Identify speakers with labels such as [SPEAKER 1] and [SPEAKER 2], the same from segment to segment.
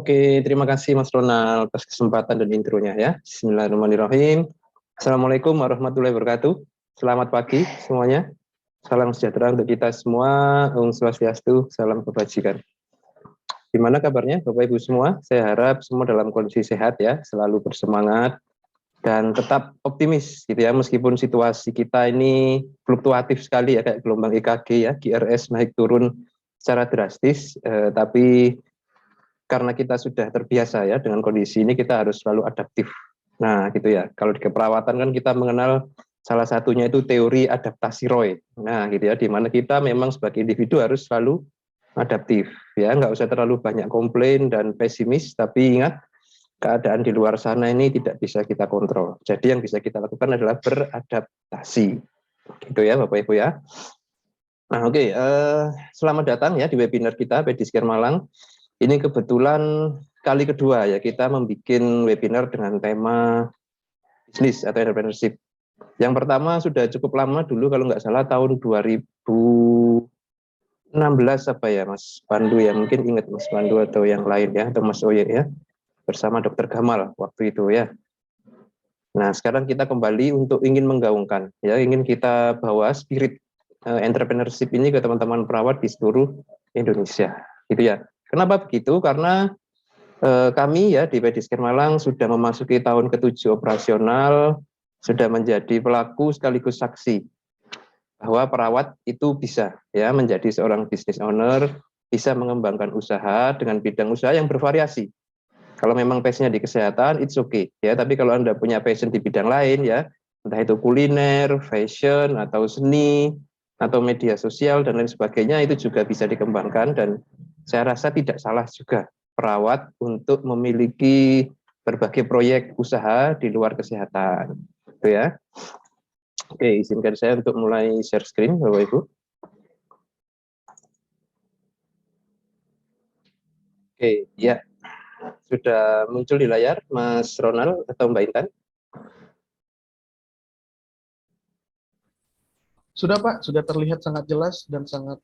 [SPEAKER 1] Oke, terima kasih Mas Ronald atas kesempatan dan intronya ya. Bismillahirrahmanirrahim. Assalamualaikum warahmatullahi wabarakatuh. Selamat pagi semuanya. Salam sejahtera untuk kita semua. Om Swastiastu, salam kebajikan. Gimana kabarnya Bapak Ibu semua? Saya harap semua dalam kondisi sehat ya, selalu bersemangat dan tetap optimis gitu ya, meskipun situasi kita ini fluktuatif sekali ya, kayak gelombang EKG ya, QRS naik turun secara drastis, tapi karena kita sudah terbiasa ya dengan kondisi ini, kita harus selalu adaptif. Nah gitu ya, kalau di keperawatan kan kita mengenal salah satunya itu teori adaptasi Roy. Nah gitu ya, di mana kita memang sebagai individu harus selalu adaptif ya, nggak usah terlalu banyak komplain dan pesimis, tapi ingat keadaan di luar sana ini tidak bisa kita kontrol. Jadi yang bisa kita lakukan adalah beradaptasi. Gitu ya Bapak Ibu ya. Nah oke, selamat datang ya di webinar kita Pedicare Malang. Ini kebetulan kali kedua ya kita membuat webinar dengan tema bisnis atau entrepreneurship. Yang pertama sudah cukup lama dulu, kalau nggak salah tahun 2016 apa ya Mas Pandu ya, mungkin ingat Mas Pandu atau yang lain ya, atau Mas Oye ya, bersama Dr. Gamal waktu itu ya. Nah sekarang kita kembali untuk ingin menggaungkan ya, ingin kita bawa spirit entrepreneurship ini ke teman-teman perawat di seluruh Indonesia gitu ya. Kenapa begitu? Karena kami ya di Pedicare Malang sudah memasuki tahun ke-7 operasional, sudah menjadi pelaku sekaligus saksi bahwa perawat itu bisa ya menjadi seorang business owner, bisa mengembangkan usaha dengan bidang usaha yang bervariasi. Kalau memang passionnya di kesehatan, it's okay ya. Tapi kalau Anda punya passion di bidang lain ya, entah itu kuliner, fashion, atau seni, atau media sosial dan lain sebagainya, itu juga bisa dikembangkan. Dan saya rasa tidak salah juga perawat untuk memiliki berbagai proyek usaha di luar kesehatan, gitu ya. Oke, izinkan saya untuk mulai share screen, Bapak Ibu. Oke, ya, sudah muncul di layar, Mas Ronald atau Mbak Intan?
[SPEAKER 2] Sudah Pak, sudah terlihat sangat jelas dan sangat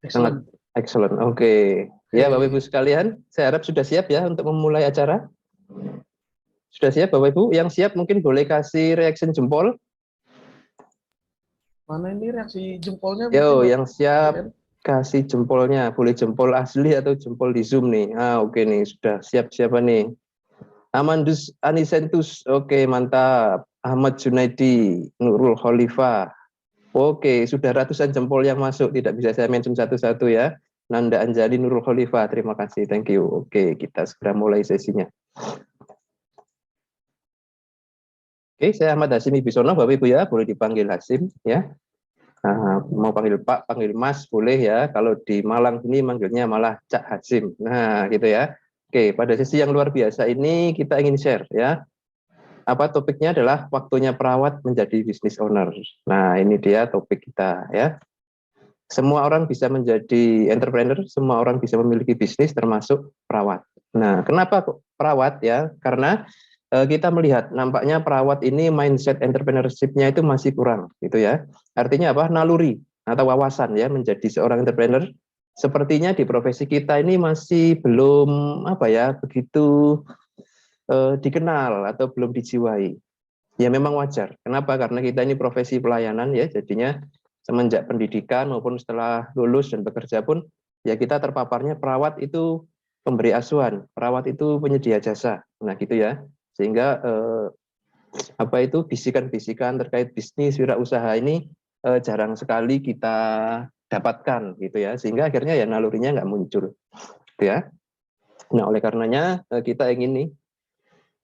[SPEAKER 1] Sangat
[SPEAKER 2] excellent.
[SPEAKER 1] excellent. Oke. Ya, Bapak Ibu sekalian, saya harap sudah siap ya untuk memulai acara. Sudah siap Bapak Ibu? Yang siap mungkin boleh kasih reaction jempol.
[SPEAKER 2] Mana ini reaksi jempolnya?
[SPEAKER 1] Yo,
[SPEAKER 2] Mungkin
[SPEAKER 1] yang siap kasih jempolnya. Boleh jempol asli atau jempol di Zoom nih. Oke nih, sudah siap siapa nih? Amandus Anisentus. Oke, mantap. Ahmad Junaidi, Nurul Khalifah. Oke, sudah ratusan jempol yang masuk. Tidak bisa saya mention satu-satu ya. Nanda Anjali, Nurul Khalifah. Terima kasih, thank you. Oke, kita segera mulai sesinya. Oke, saya Ahmad Hasim Ibisono, Bapak Ibu ya, boleh dipanggil Hasim ya. Mau panggil Pak, panggil Mas, boleh ya. Kalau di Malang ini manggilnya malah Cak Hasim. Nah, gitu ya. Oke, pada sesi yang luar biasa ini kita ingin share ya. Apa topiknya adalah waktunya perawat menjadi business owner. Nah, ini dia topik kita ya. Semua orang bisa menjadi entrepreneur, semua orang bisa memiliki bisnis termasuk perawat. Nah, kenapa kok perawat ya? Karena kita melihat nampaknya perawat ini mindset entrepreneurship-nya itu masih kurang gitu ya. Artinya apa? Naluri atau wawasan ya menjadi seorang entrepreneur sepertinya di profesi kita ini masih belum apa ya begitu dikenal atau belum dijiwai. Ya memang wajar. Kenapa? Karena kita ini profesi pelayanan ya, jadinya semenjak pendidikan maupun setelah lulus dan bekerja pun ya kita terpaparnya perawat itu pemberi asuhan, perawat itu penyedia jasa. Nah gitu ya. Sehingga apa itu bisikan-bisikan terkait bisnis wirausaha ini jarang sekali kita dapatkan gitu ya. Sehingga akhirnya ya nalurinya nggak muncul. Gitu ya. Nah oleh karenanya kita ingin nih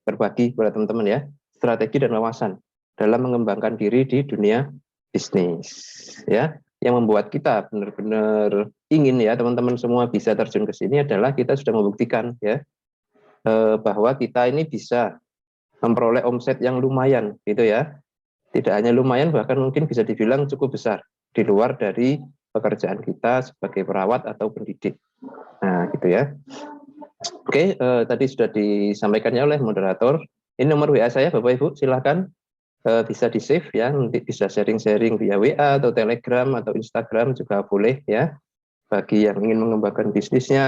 [SPEAKER 1] berbagi kepada teman-teman ya strategi dan wawasan dalam mengembangkan diri di dunia bisnis ya. Yang membuat kita benar-benar ingin ya teman-teman semua bisa terjun ke sini adalah kita sudah membuktikan ya bahwa kita ini bisa memperoleh omset yang lumayan gitu ya. Tidak hanya lumayan, bahkan mungkin bisa dibilang cukup besar di luar dari pekerjaan kita sebagai perawat atau pendidik. Nah gitu ya. Oke, tadi sudah disampaikannya oleh moderator. Ini nomor WA saya, Bapak Ibu, silahkan bisa di-save ya, nanti bisa sharing-sharing via WA atau Telegram atau Instagram juga boleh ya. Bagi yang ingin mengembangkan bisnisnya,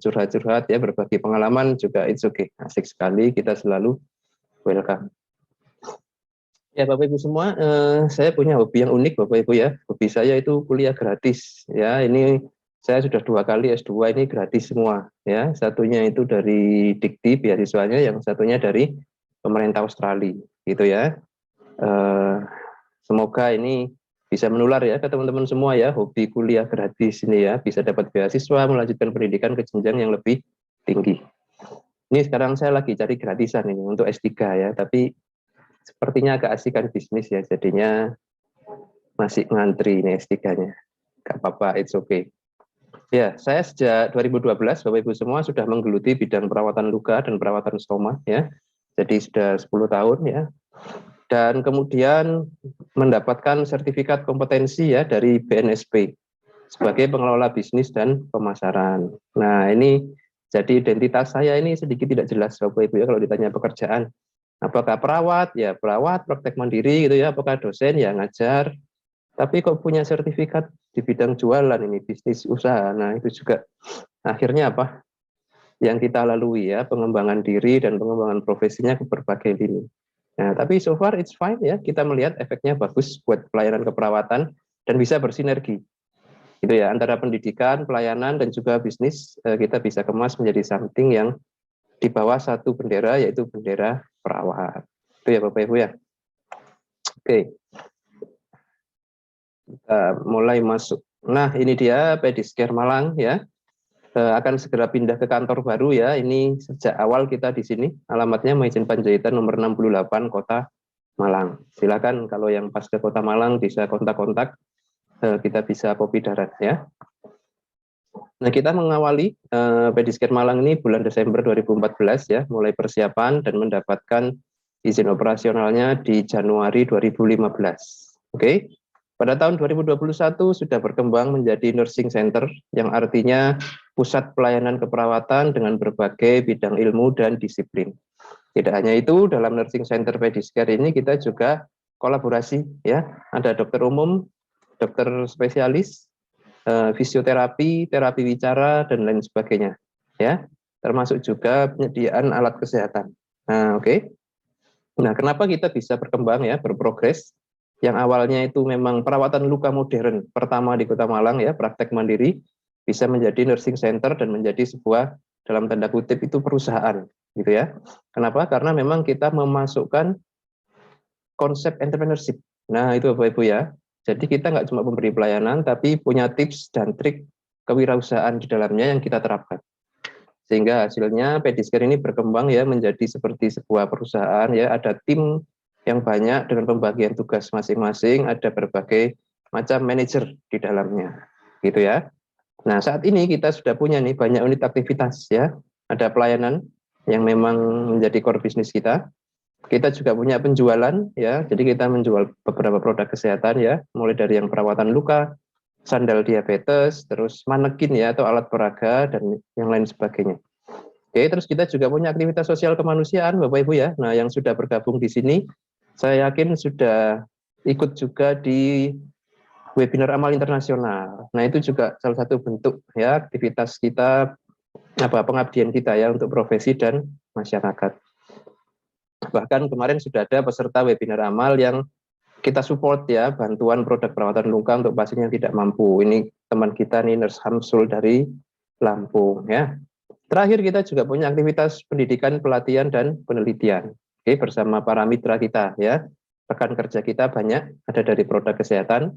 [SPEAKER 1] curhat-curhat ya, berbagi pengalaman juga it's okay. Asik sekali, kita selalu welcome. Ya Bapak Ibu semua, saya punya hobi yang unik Bapak Ibu ya. Hobi saya itu kuliah gratis ya. Ini saya sudah 2 kali S2 ini gratis semua ya. Satunya itu dari Dikti beasiswanya, yang satunya dari pemerintah Australia gitu ya. Semoga ini bisa menular ya ke teman-teman semua ya, hobi kuliah gratis ini ya, bisa dapat beasiswa, melanjutkan pendidikan ke jenjang yang lebih tinggi. Ini sekarang saya lagi cari gratisan ini untuk S3 ya, tapi sepertinya agak asikan bisnis ya, jadinya masih ngantri ini S3-nya. Gak apa-apa, it's okay. Ya, saya sejak 2012 Bapak Ibu semua sudah menggeluti bidang perawatan luka dan perawatan stoma ya. Jadi sudah 10 tahun ya. Dan kemudian mendapatkan sertifikat kompetensi ya dari BNSP sebagai pengelola bisnis dan pemasaran. Nah, ini jadi identitas saya ini sedikit tidak jelas Bapak Ibu ya kalau ditanya pekerjaan. Apakah perawat? Ya perawat, praktek mandiri gitu ya. Apakah dosen? Ya ngajar. Tapi kok punya sertifikat di bidang jualan ini, bisnis usaha. Nah, itu juga akhirnya apa? Yang kita lalui ya, pengembangan diri dan pengembangan profesinya ke berbagai lini. Nah, tapi so far it's fine ya. Kita melihat efeknya bagus buat pelayanan keperawatan dan bisa bersinergi. Gitu ya, antara pendidikan, pelayanan dan juga bisnis kita bisa kemas menjadi something yang di bawah satu bendera, yaitu bendera perawat. Itu ya Bapak Ibu ya. Oke. Kita mulai masuk. Nah, ini dia Pedicare Malang ya. Akan segera pindah ke kantor baru ya. Ini sejak awal kita di sini. Alamatnya Maijen Panjaitan nomor 68 Kota Malang. Silakan kalau yang pas ke Kota Malang bisa kontak-kontak. Kita bisa kopi darat ya. Nah, kita mengawali Pedicare Malang ini bulan Desember 2014 ya, mulai persiapan dan mendapatkan izin operasionalnya di Januari 2015. Oke. Pada tahun 2021 sudah berkembang menjadi nursing center yang artinya pusat pelayanan keperawatan dengan berbagai bidang ilmu dan disiplin. Tidak hanya itu, dalam nursing center Pedicare ini kita juga kolaborasi ya, ada dokter umum, dokter spesialis, fisioterapi, terapi bicara dan lain sebagainya ya. Termasuk juga penyediaan alat kesehatan. Nah, oke. Nah, kenapa kita bisa berkembang ya, berprogres? Yang awalnya itu memang perawatan luka modern pertama di Kota Malang ya, praktek mandiri, bisa menjadi nursing center dan menjadi sebuah dalam tanda kutip itu perusahaan gitu ya. Kenapa? Karena memang kita memasukkan konsep entrepreneurship. Nah, itu Bapak Ibu ya. Jadi kita nggak cuma memberi pelayanan, tapi punya tips dan trik kewirausahaan di dalamnya yang kita terapkan. Sehingga hasilnya Pedicare ini berkembang ya menjadi seperti sebuah perusahaan ya, ada tim yang banyak dengan pembagian tugas masing-masing, ada berbagai macam manajer di dalamnya, gitu ya. Nah, saat ini kita sudah punya nih banyak unit aktivitas ya. Ada pelayanan yang memang menjadi core bisnis kita. Kita juga punya penjualan ya. Jadi kita menjual beberapa produk kesehatan ya, mulai dari yang perawatan luka, sandal diabetes, terus manekin ya atau alat peraga dan yang lain sebagainya. Oke, terus kita juga punya aktivitas sosial kemanusiaan Bapak Ibu ya. Nah, yang sudah bergabung di sini saya yakin sudah ikut juga di webinar amal internasional. Nah, itu juga salah satu bentuk ya aktivitas kita, pengabdian kita ya untuk profesi dan masyarakat. Bahkan kemarin sudah ada peserta webinar amal yang kita support ya, bantuan produk perawatan luka untuk pasien yang tidak mampu. Ini teman kita nih, Nurse Hamsul dari Lampung ya. Terakhir kita juga punya aktivitas pendidikan, pelatihan, dan penelitian. Oke, bersama para mitra kita ya. Rekan kerja kita banyak, ada dari produk kesehatan,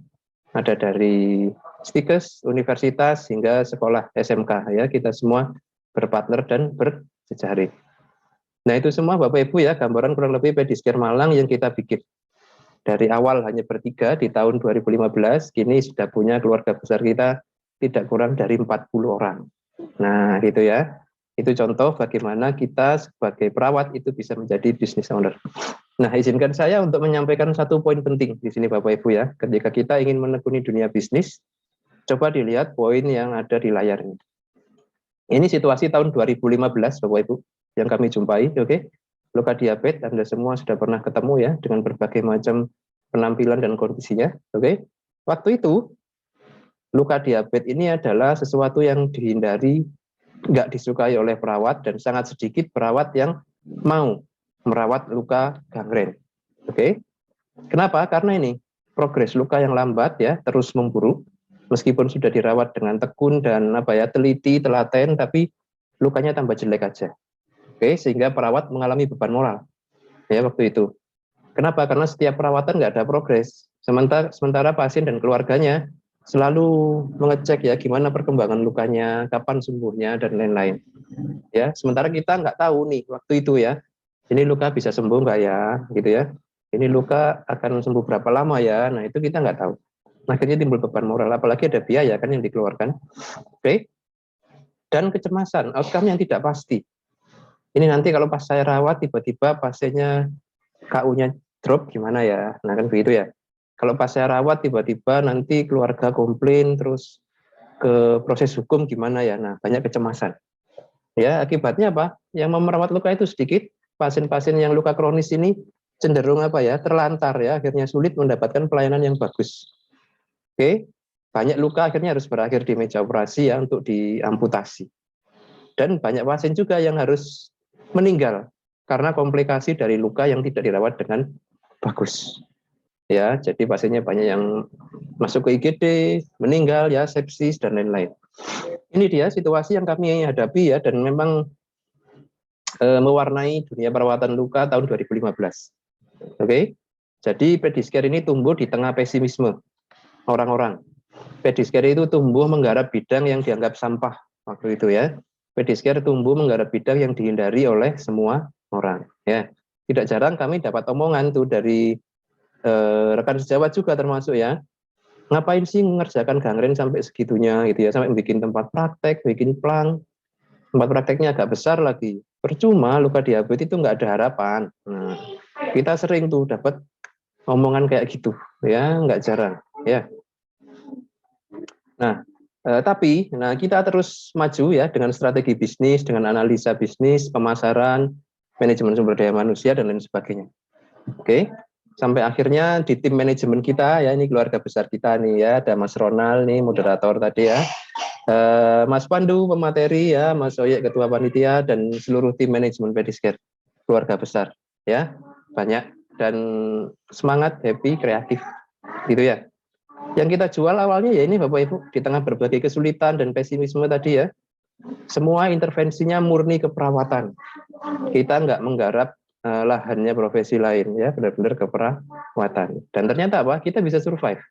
[SPEAKER 1] ada dari stikes, universitas, hingga sekolah SMK ya. Kita semua berpartner dan berjejaring. Nah, itu semua Bapak Ibu ya, gambaran kurang lebih Pedicare Malang yang kita bikin. Dari awal hanya bertiga di tahun 2015, kini sudah punya keluarga besar kita tidak kurang dari 40 orang. Nah, gitu ya. Itu contoh bagaimana kita sebagai perawat itu bisa menjadi business owner. Nah, izinkan saya untuk menyampaikan satu poin penting di sini Bapak Ibu ya. Ketika kita ingin menekuni dunia bisnis, coba dilihat poin yang ada di layar ini. Ini situasi tahun 2015 Bapak Ibu yang kami jumpai, oke. Luka diabetes Anda semua sudah pernah ketemu ya dengan berbagai macam penampilan dan kondisinya, oke. Waktu itu luka diabetes ini adalah sesuatu yang dihindari, nggak disukai oleh perawat, dan sangat sedikit perawat yang mau merawat luka gangren. Oke, kenapa? Karena ini progres luka yang lambat ya, terus memburuk, meskipun sudah dirawat dengan tekun dan teliti, telaten, tapi lukanya tambah jelek aja. Oke, sehingga perawat mengalami beban moral ya waktu itu. Kenapa? Karena setiap perawatan nggak ada progres. Sementara pasien dan keluarganya selalu mengecek ya gimana perkembangan lukanya, kapan sembuhnya dan lain-lain. Ya, sementara kita nggak tahu nih waktu itu ya, ini luka bisa sembuh nggak ya, gitu ya. Ini luka akan sembuh berapa lama ya. Nah itu kita nggak tahu. Nah, akhirnya timbul beban moral, apalagi ada biaya kan yang dikeluarkan. Oke. Dan kecemasan, outcome yang tidak pasti. Ini nanti kalau pas saya rawat tiba-tiba pasiennya KU-nya drop gimana ya? Nah kan begitu ya. Kalau pas saya rawat tiba-tiba nanti keluarga komplain terus ke proses hukum gimana ya? Nah banyak kecemasan. Ya akibatnya apa? Yang merawat luka itu sedikit. Pasien-pasien yang luka kronis ini cenderung terlantar ya. Akhirnya sulit mendapatkan pelayanan yang bagus. Oke, banyak luka akhirnya harus berakhir di meja operasi ya untuk diamputasi. Dan banyak pasien juga yang harus meninggal karena komplikasi dari luka yang tidak dirawat dengan bagus. Ya, jadi pasiennya banyak yang masuk ke IGD, meninggal ya, sepsis dan lain-lain. Ini dia situasi yang kami hadapi ya, dan memang mewarnai dunia perawatan luka tahun 2015. Oke, jadi Pediscare ini tumbuh di tengah pesimisme orang-orang. Pediscare itu tumbuh menggarap bidang yang dianggap sampah waktu itu ya. Pediscare tumbuh menggarap bidang yang dihindari oleh semua orang. Ya, tidak jarang kami dapat omongan tuh dari rekan sejawat juga termasuk ya. Ngapain sih mengerjakan gangren sampai segitunya gitu ya, sampai bikin tempat praktek, bikin plang, tempat prakteknya agak besar lagi. Percuma, luka diabetes itu nggak ada harapan. Nah, kita sering tuh dapat omongan kayak gitu ya, nggak jarang ya. Nah, tapi kita terus maju ya dengan strategi bisnis, dengan analisa bisnis, pemasaran, manajemen sumber daya manusia dan lain sebagainya. Oke, sampai akhirnya di tim manajemen kita ya, ini keluarga besar kita nih ya, ada Mas Ronald nih moderator tadi ya, Mas Pandu pemateri ya, Mas Oyek ketua panitia dan seluruh tim manajemen Pediscare, keluarga besar ya, banyak dan semangat, happy, kreatif gitu ya. Yang kita jual awalnya ya ini Bapak Ibu, di tengah berbagai kesulitan dan pesimisme tadi ya, semua intervensinya murni keperawatan. Kita nggak menggarap lahannya profesi lain ya, benar-benar keperawatan. Dan ternyata apa? Kita bisa survive.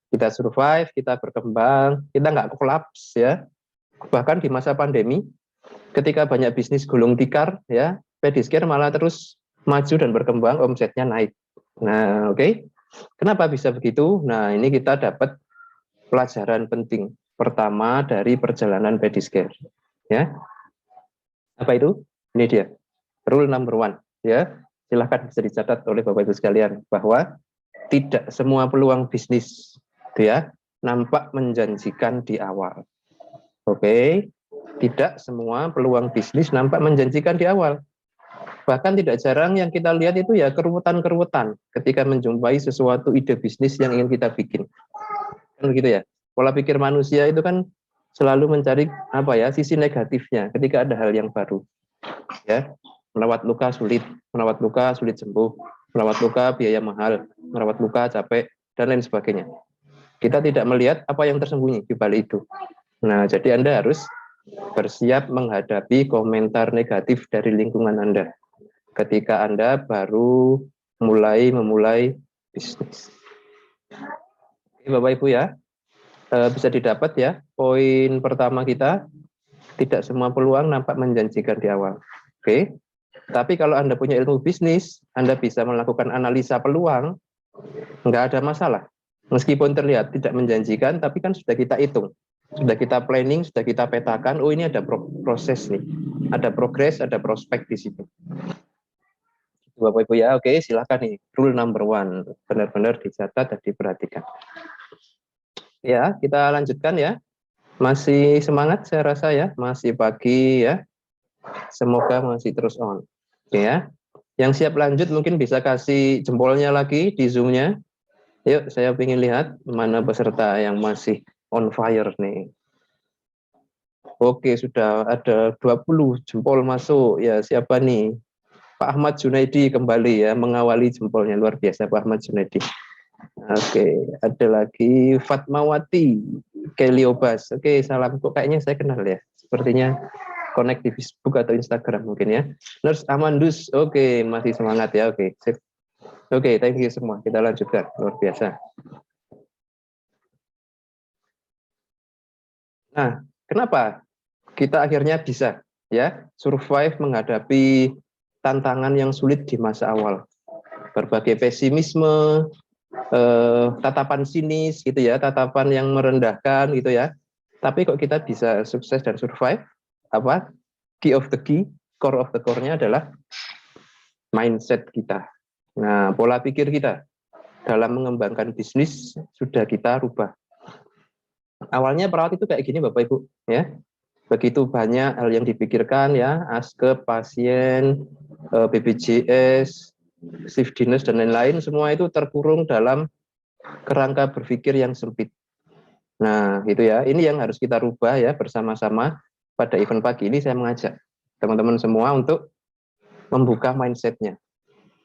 [SPEAKER 1] Kita survive, kita berkembang, kita nggak kolaps ya. Bahkan di masa pandemi, ketika banyak bisnis gulung tikar ya, Pediscare malah terus maju dan berkembang, omsetnya naik. Nah, oke. Kenapa bisa begitu? Nah, ini kita dapat pelajaran penting pertama dari perjalanan Pediscare. Ya, apa itu? Ini dia, rule number one. Ya, silahkan bisa dicatat oleh Bapak Ibu sekalian bahwa tidak semua peluang bisnis, ya, nampak menjanjikan di awal. Oke, tidak semua peluang bisnis nampak menjanjikan di awal. Bahkan tidak jarang yang kita lihat itu ya keruwetan-keruwetan ketika menjumpai sesuatu ide bisnis yang ingin kita bikin. Kan begitu ya. Pola pikir manusia itu kan selalu mencari sisi negatifnya ketika ada hal yang baru. Ya, merawat luka sulit sembuh, merawat luka biaya mahal, merawat luka capek dan lain sebagainya. Kita tidak melihat apa yang tersembunyi di balik itu. Nah, jadi Anda harus bersiap menghadapi komentar negatif dari lingkungan Anda ketika Anda baru memulai bisnis. Oke, Bapak Ibu ya, bisa didapat ya, poin pertama kita, tidak semua peluang nampak menjanjikan di awal. Oke, tapi kalau Anda punya ilmu bisnis, Anda bisa melakukan analisa peluang, nggak ada masalah. Meskipun terlihat tidak menjanjikan, tapi kan sudah kita hitung, sudah kita planning, sudah kita petakan, oh ini ada proses nih, ada progres, ada prospek di situ. Bapak Ibu ya, oke, silakan nih, rule number one, benar-benar dicatat dan diperhatikan. Ya, kita lanjutkan ya. Masih semangat saya rasa ya, masih pagi ya. Semoga masih terus on. Oke ya. Yang siap lanjut mungkin bisa kasih jempolnya lagi di Zoom-nya. Yuk, saya ingin lihat mana peserta yang masih on fire nih. Oke, sudah ada 20 jempol masuk. Ya, siapa nih? Pak Ahmad Junaidi kembali ya, mengawali jempolnya. Luar biasa Pak Ahmad Junaidi. Oke, ada lagi Fatmawati Keliobas. Oke, salam. Kok kayaknya saya kenal ya. Sepertinya connect di Facebook atau Instagram mungkin ya. Nurse Amandus. Oke, masih semangat ya. Oke, sip. Oke, thank you semua. Kita lanjutkan. Luar biasa. Nah, kenapa kita akhirnya bisa ya survive menghadapi tantangan yang sulit di masa awal? Berbagai pesimisme, tatapan sinis gitu ya, tatapan yang merendahkan gitu ya. Tapi kok kita bisa sukses dan survive? Apa? Key of the key, core of the core-nya adalah mindset kita. Nah, pola pikir kita dalam mengembangkan bisnis sudah kita rubah. Awalnya perawat itu kayak gini Bapak Ibu, ya. Begitu banyak hal yang dipikirkan ya, askep, pasien, BPJS, shift dinas dan lain-lain, semua itu terkurung dalam kerangka berpikir yang sempit. Nah, gitu ya. Ini yang harus kita rubah ya bersama-sama. Pada event pagi ini saya mengajak teman-teman semua untuk membuka mindset-nya.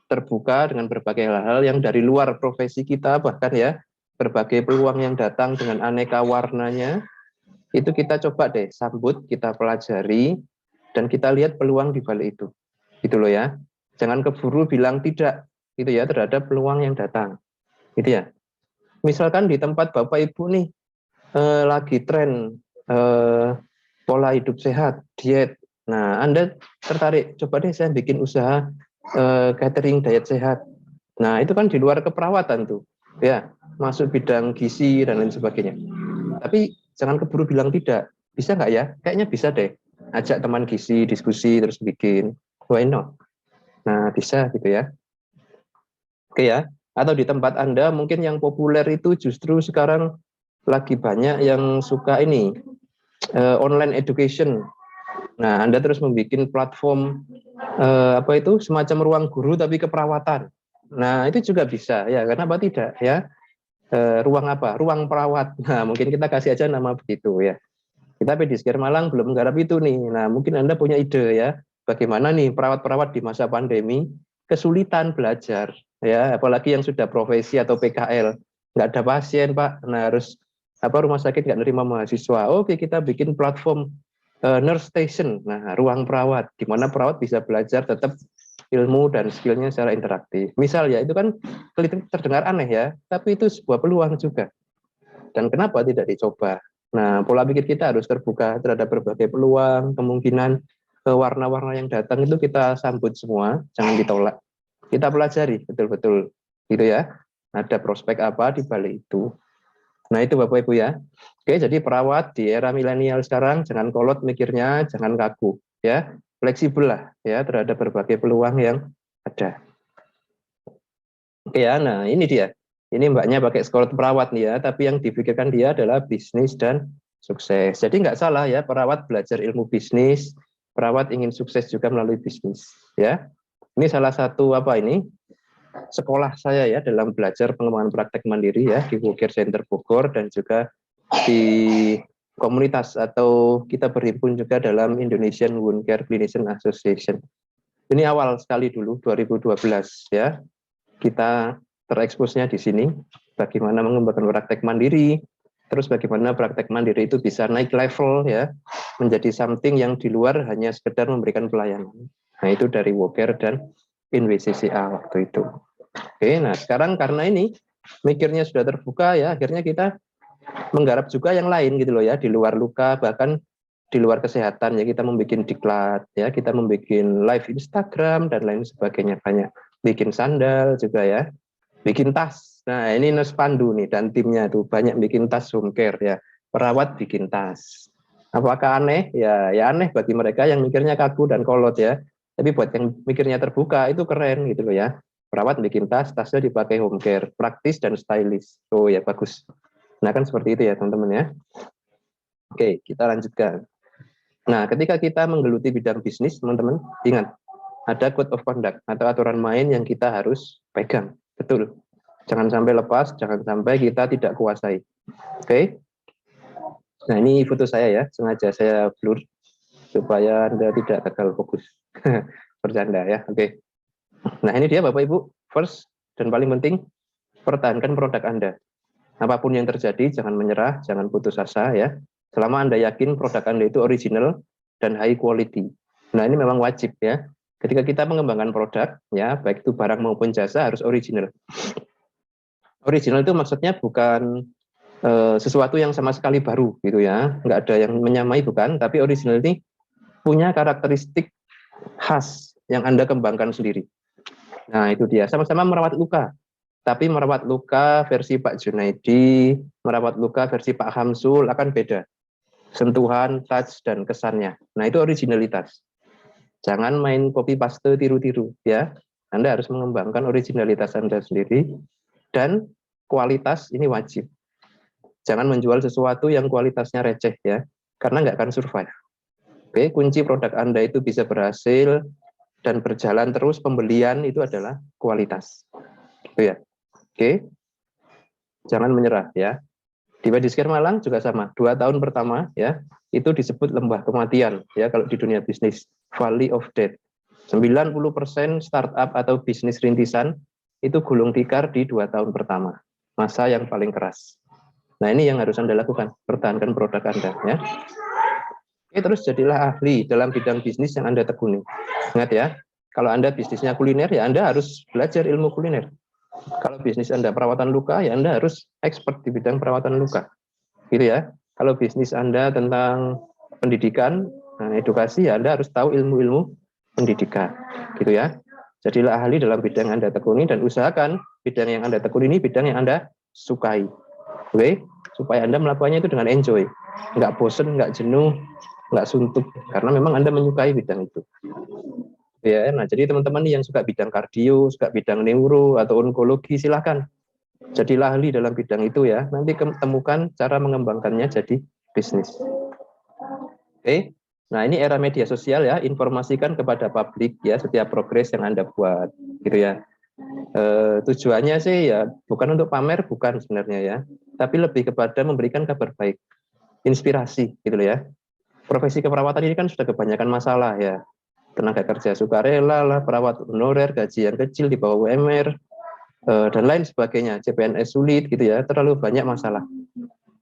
[SPEAKER 1] Terbuka dengan berbagai hal yang dari luar profesi kita, bahkan ya berbagai peluang yang datang dengan aneka warnanya, itu kita coba deh sambut, kita pelajari, dan kita lihat peluang di balik itu. Gitu loh ya. Jangan keburu bilang tidak gitu ya terhadap peluang yang datang. Gitu ya. Misalkan di tempat Bapak Ibu nih lagi tren pola hidup sehat, diet. Nah, Anda tertarik, coba deh saya bikin usaha catering diet sehat. Nah, itu kan di luar keperawatan tuh. Ya, masuk bidang gizi dan lain sebagainya. Tapi jangan keburu bilang tidak. Bisa nggak ya? Kayaknya bisa deh. Ajak teman gizi, diskusi, terus bikin. Why not? Nah, bisa gitu ya. Oke ya. Atau di tempat Anda mungkin yang populer itu justru sekarang lagi banyak yang suka ini, online education. Nah, Anda terus membuat platform apa itu semacam ruang guru tapi keperawatan. Nah, itu juga bisa ya. Kenapa tidak ya? Ruang apa? Ruang perawat. Nah, mungkin kita kasih aja nama begitu ya. Kita Pediskar Malang belum menggarap itu nih. Nah, mungkin Anda punya ide ya. Bagaimana nih perawat-perawat di masa pandemi kesulitan belajar ya, apalagi yang sudah profesi atau PKL. Nggak ada pasien, Pak. Nah, harus apa rumah sakit nggak nerima mahasiswa. Oke, kita bikin platform nurse station. Nah, ruang perawat di mana perawat bisa belajar tetap ilmu dan skillnya secara interaktif. Misal ya, itu kan terdengar aneh ya, tapi itu sebuah peluang juga. Dan kenapa tidak dicoba? Nah, pola pikir kita harus terbuka terhadap berbagai peluang, kemungkinan, warna-warna yang datang itu kita sambut semua, jangan ditolak. Kita pelajari betul-betul, gitu ya. Ada prospek apa di balik itu. Nah, itu Bapak Ibu ya. Oke, jadi perawat di era milenial sekarang jangan kolot mikirnya, jangan kaku, ya. Fleksibel lah ya terhadap berbagai peluang yang ada. Oke ya, nah ini dia. Ini mbaknya pakai sekolah perawat nih ya, tapi yang dipikirkan dia adalah bisnis dan sukses. Jadi nggak salah ya, perawat belajar ilmu bisnis, perawat ingin sukses juga melalui bisnis. Ya, ini salah satu apa ini sekolah saya ya dalam belajar pengembangan praktek mandiri ya di WoCare Center Bogor dan juga di komunitas atau kita berhimpun juga dalam Indonesian Wound Care Clinician Association. Ini awal sekali dulu 2012 ya. Kita tereksposnya di sini, bagaimana mengembangkan praktek mandiri, terus bagaimana praktek mandiri itu bisa naik level ya, menjadi something yang di luar hanya sekedar memberikan pelayanan. Nah itu dari WoCare dan InWCCA waktu itu. Oke, nah sekarang karena ini mikirnya sudah terbuka ya, akhirnya kita menggarap juga yang lain gitu loh ya, di luar luka, bahkan di luar kesehatan ya, kita membuat diklat ya, kita membuat live Instagram dan lain sebagainya, banyak bikin sandal juga ya, bikin tas. Nah ini Nurse Pandu nih dan timnya tuh banyak bikin tas home care ya, perawat bikin tas. Apakah aneh? Ya, ya aneh bagi mereka yang mikirnya kaku dan kolot ya. Tapi buat yang mikirnya terbuka itu keren gitu loh ya. Perawat bikin tas, tasnya dipakai home care, praktis dan stylish. Oh ya bagus. Nah kan seperti itu ya teman-teman ya. Oke, kita lanjutkan. Nah, ketika kita menggeluti bidang bisnis, teman-teman, ingat, ada code of conduct atau aturan main yang kita harus pegang. Betul. Jangan sampai lepas, jangan sampai kita tidak kuasai. Oke. Nah, ini foto saya ya, sengaja saya blur supaya Anda tidak gagal fokus. Bercanda ya, oke. Nah, ini dia Bapak Ibu, first dan paling penting, pertahankan produk Anda. Apapun yang terjadi, jangan menyerah, jangan putus asa ya. Selama Anda yakin produk Anda itu original dan high quality. Nah, ini memang wajib ya. Ketika kita mengembangkan produk, ya baik itu barang maupun jasa harus original. Original itu maksudnya bukan sesuatu yang sama sekali baru gitu ya, nggak ada yang menyamai bukan, tapi original ini punya karakteristik khas yang Anda kembangkan sendiri. Nah itu dia, sama-sama merawat luka, tapi merawat luka versi Pak Junaidi, merawat luka versi Pak Hamsul akan beda, sentuhan, touch, dan kesannya. Nah itu originalitas. Jangan main copy paste tiru-tiru ya, Anda harus mengembangkan originalitas Anda sendiri, dan kualitas ini wajib. Jangan menjual sesuatu yang kualitasnya receh ya, karena nggak akan survive. Oke, kunci produk Anda itu bisa berhasil dan berjalan terus pembelian itu adalah kualitas. Gitu ya. Oke, jangan menyerah ya. Di Badiskar Malang juga sama, 2 tahun pertama ya, itu disebut lembah kematian ya kalau di dunia bisnis, Valley of Death. 90% startup atau bisnis rintisan itu gulung tikar di 2 tahun pertama, masa yang paling keras. Nah ini yang harus Anda lakukan, pertahankan produk Anda ya. Oke, terus jadilah ahli dalam bidang bisnis yang Anda tekuni. Ingat ya, kalau Anda bisnisnya kuliner ya Anda harus belajar ilmu kuliner. Kalau bisnis Anda perawatan luka ya Anda harus expert di bidang perawatan luka. Gitu ya. Kalau bisnis Anda tentang pendidikan, edukasi ya Anda harus tahu ilmu-ilmu pendidikan. Gitu ya. Jadilah ahli dalam bidang yang Anda tekuni dan usahakan bidang yang Anda tekuni ini bidang yang Anda sukai. Oke, supaya Anda melakukannya itu dengan enjoy, nggak bosen, nggak jenuh, nggak suntuk, karena memang Anda menyukai bidang itu. Ya, nah jadi teman-teman yang suka bidang kardio, suka bidang neuro atau onkologi, silahkan jadilah ahli dalam bidang itu ya. Nanti temukan cara mengembangkannya jadi bisnis. Oke, nah ini era media sosial ya, informasikan kepada publik ya setiap progres yang Anda buat, gitu ya. Tujuannya sih ya bukan untuk pamer, bukan sebenarnya ya, tapi lebih kepada memberikan kabar baik, inspirasi gitu ya. Profesi keperawatan ini kan sudah kebanyakan masalah ya, tenaga kerja sukarela lah, perawat honorer, gaji yang kecil di bawah UMR, dan lain sebagainya, CPNS sulit gitu ya, terlalu banyak masalah.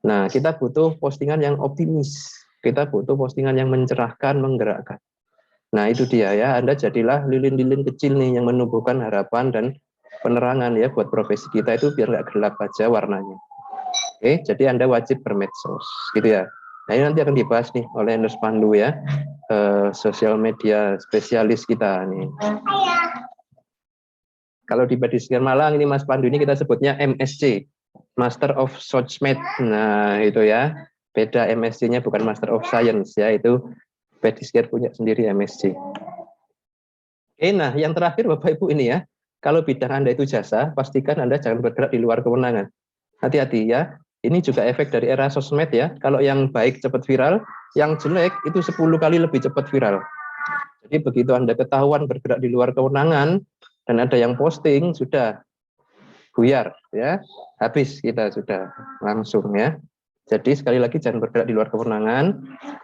[SPEAKER 1] Nah kita butuh postingan yang optimis, kita butuh postingan yang mencerahkan, menggerakkan. Nah itu dia ya, Anda jadilah lilin-lilin kecil nih yang menumbuhkan harapan dan penerangan ya buat profesi kita itu biar nggak gelap aja warnanya. Oke, jadi Anda wajib bermedsos gitu ya. Nah ini nanti akan dibahas nih oleh Nus Pandu ya, sosial media spesialis kita nih. Kalau di Badiskar Malang ini Mas Pandu ini kita sebutnya MSC, Master of Sosmed. Nah itu ya, beda MSC-nya bukan Master of Science ya, itu Badiskar punya sendiri MSC. Nah yang terakhir Bapak Ibu ini ya, kalau bidang Anda itu jasa, pastikan Anda jangan bergerak di luar kewenangan. Hati-hati ya, ini juga efek dari era sosmed ya. Kalau yang baik cepat viral, yang jelek itu 10 kali lebih cepat viral. Jadi begitu Anda ketahuan bergerak di luar kewenangan dan ada yang posting, sudah buyar ya, habis kita sudah langsung ya. Jadi sekali lagi jangan bergerak di luar kewenangan,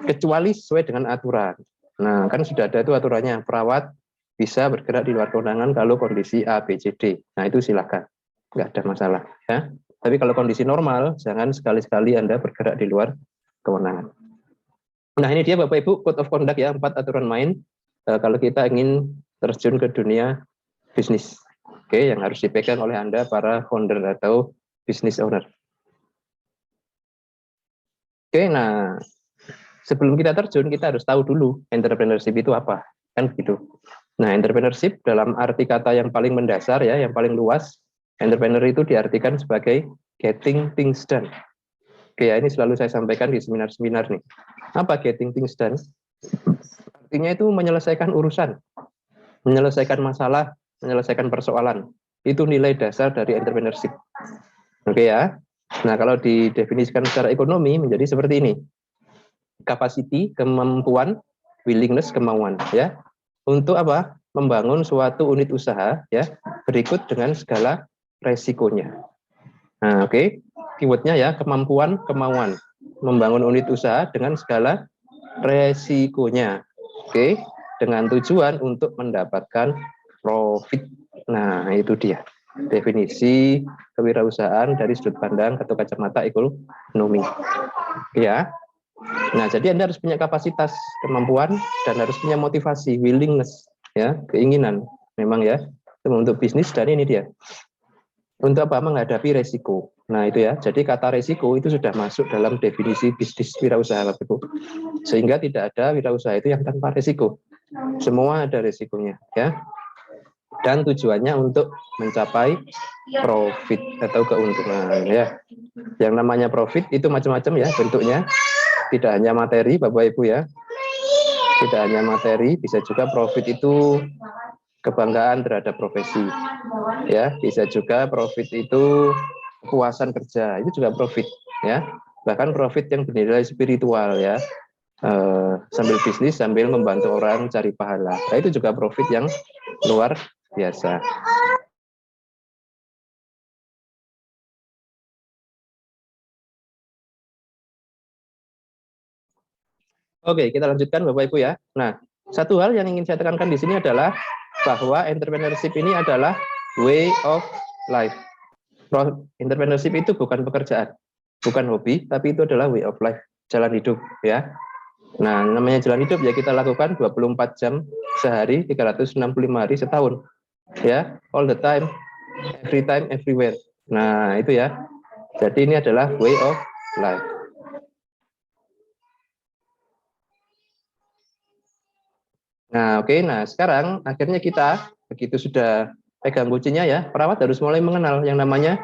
[SPEAKER 1] kecuali sesuai dengan aturan. Nah kan sudah ada itu aturannya, perawat bisa bergerak di luar kewenangan kalau kondisi A, B, C, D. Nah itu silakan, nggak ada masalah ya. Tapi kalau kondisi normal, jangan sekali-sekali Anda bergerak di luar kewenangan. Nah ini dia Bapak Ibu, Code of Conduct ya, 4 aturan main kalau kita ingin terjun ke dunia bisnis. Oke, yang harus dipegang oleh Anda para founder atau business owner. Oke, nah sebelum kita terjun, kita harus tahu dulu entrepreneurship itu apa, kan gitu. Nah, entrepreneurship dalam arti kata yang paling mendasar ya, yang paling luas, entrepreneur itu diartikan sebagai getting things done. Oke, ya ini selalu saya sampaikan di seminar-seminar nih. Apa getting things done? Artinya itu menyelesaikan urusan, menyelesaikan masalah, menyelesaikan persoalan. Itu nilai dasar dari entrepreneurship. Oke ya. Nah, kalau didefinisikan secara ekonomi menjadi seperti ini. Capacity, kemampuan, willingness, kemauan ya. Untuk apa? Membangun suatu unit usaha ya, berikut dengan segala resikonya. Nah, oke. Keywordnya ya, kemampuan, kemauan. membangun unit usaha dengan segala resikonya. Oke, dengan tujuan untuk mendapatkan profit. Nah, itu dia definisi kewirausahaan dari sudut pandang atau kacamata ekonomi. Ya. Nah, jadi Anda harus punya kapasitas, kemampuan, dan harus punya motivasi, willingness, ya, keinginan, memang ya, untuk bisnis. Dan ini dia, untuk apa? Menghadapi resiko. Nah, itu ya, jadi kata resiko itu sudah masuk dalam definisi bisnis wirausaha, Bapak Ibu. Sehingga tidak ada wirausaha itu yang tanpa resiko. Semua ada resikonya, ya. Dan tujuannya untuk mencapai profit atau keuntungan, ya. Yang namanya profit itu macam-macam ya bentuknya. Tidak hanya materi, Bapak Ibu ya. Tidak hanya materi, bisa juga profit itu kebanggaan terhadap profesi. Ya, bisa juga profit itu kepuasan kerja, itu juga profit ya. Bahkan profit yang bernilai spiritual ya. Sambil bisnis sambil membantu orang cari pahala. Nah, itu juga profit yang luar biasa. Oke, kita lanjutkan Bapak Ibu ya. Nah, satu hal yang ingin saya tekankan di sini adalah bahwa entrepreneurship ini adalah way of life. Entrepreneurship itu bukan pekerjaan, bukan hobi, tapi itu adalah way of life, jalan hidup ya. Nah, namanya jalan hidup ya kita lakukan 24 jam sehari, 365 hari setahun. Ya, all the time, every time, everywhere. Nah, itu ya. Jadi ini adalah way of life. Nah, oke. Nah, sekarang akhirnya kita begitu sudah pegang kuncinya ya, perawat harus mulai mengenal yang namanya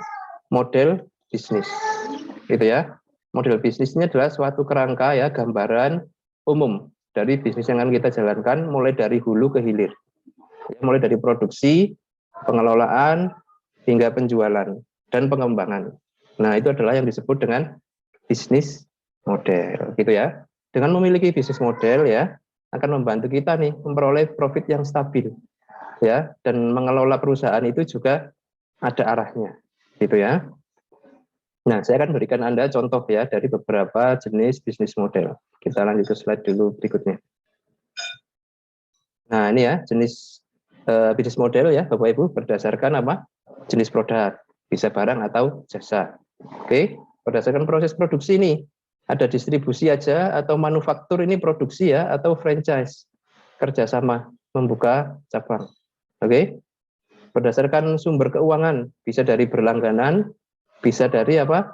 [SPEAKER 1] model bisnis. Gitu ya. Model bisnisnya adalah suatu kerangka ya, gambaran umum dari bisnis yang akan kita jalankan mulai dari hulu ke hilir. Mulai dari produksi, pengelolaan, hingga penjualan dan pengembangan. Nah, itu adalah yang disebut dengan bisnis model, gitu ya. Dengan memiliki bisnis model ya, akan membantu kita nih memperoleh profit yang stabil, ya, dan mengelola perusahaan itu juga ada arahnya, gitu ya. Nah, saya akan berikan Anda contoh ya dari beberapa jenis bisnis model. Kita lanjut ke slide dulu berikutnya. Nah, ini ya jenis bisnis model ya Bapak Ibu berdasarkan apa? Jenis produk, bisa barang atau jasa. Oke, berdasarkan proses produksi ini ada distribusi aja atau manufaktur ini produksi ya atau franchise kerjasama membuka cabang. Oke, berdasarkan sumber keuangan bisa dari berlangganan, bisa dari apa?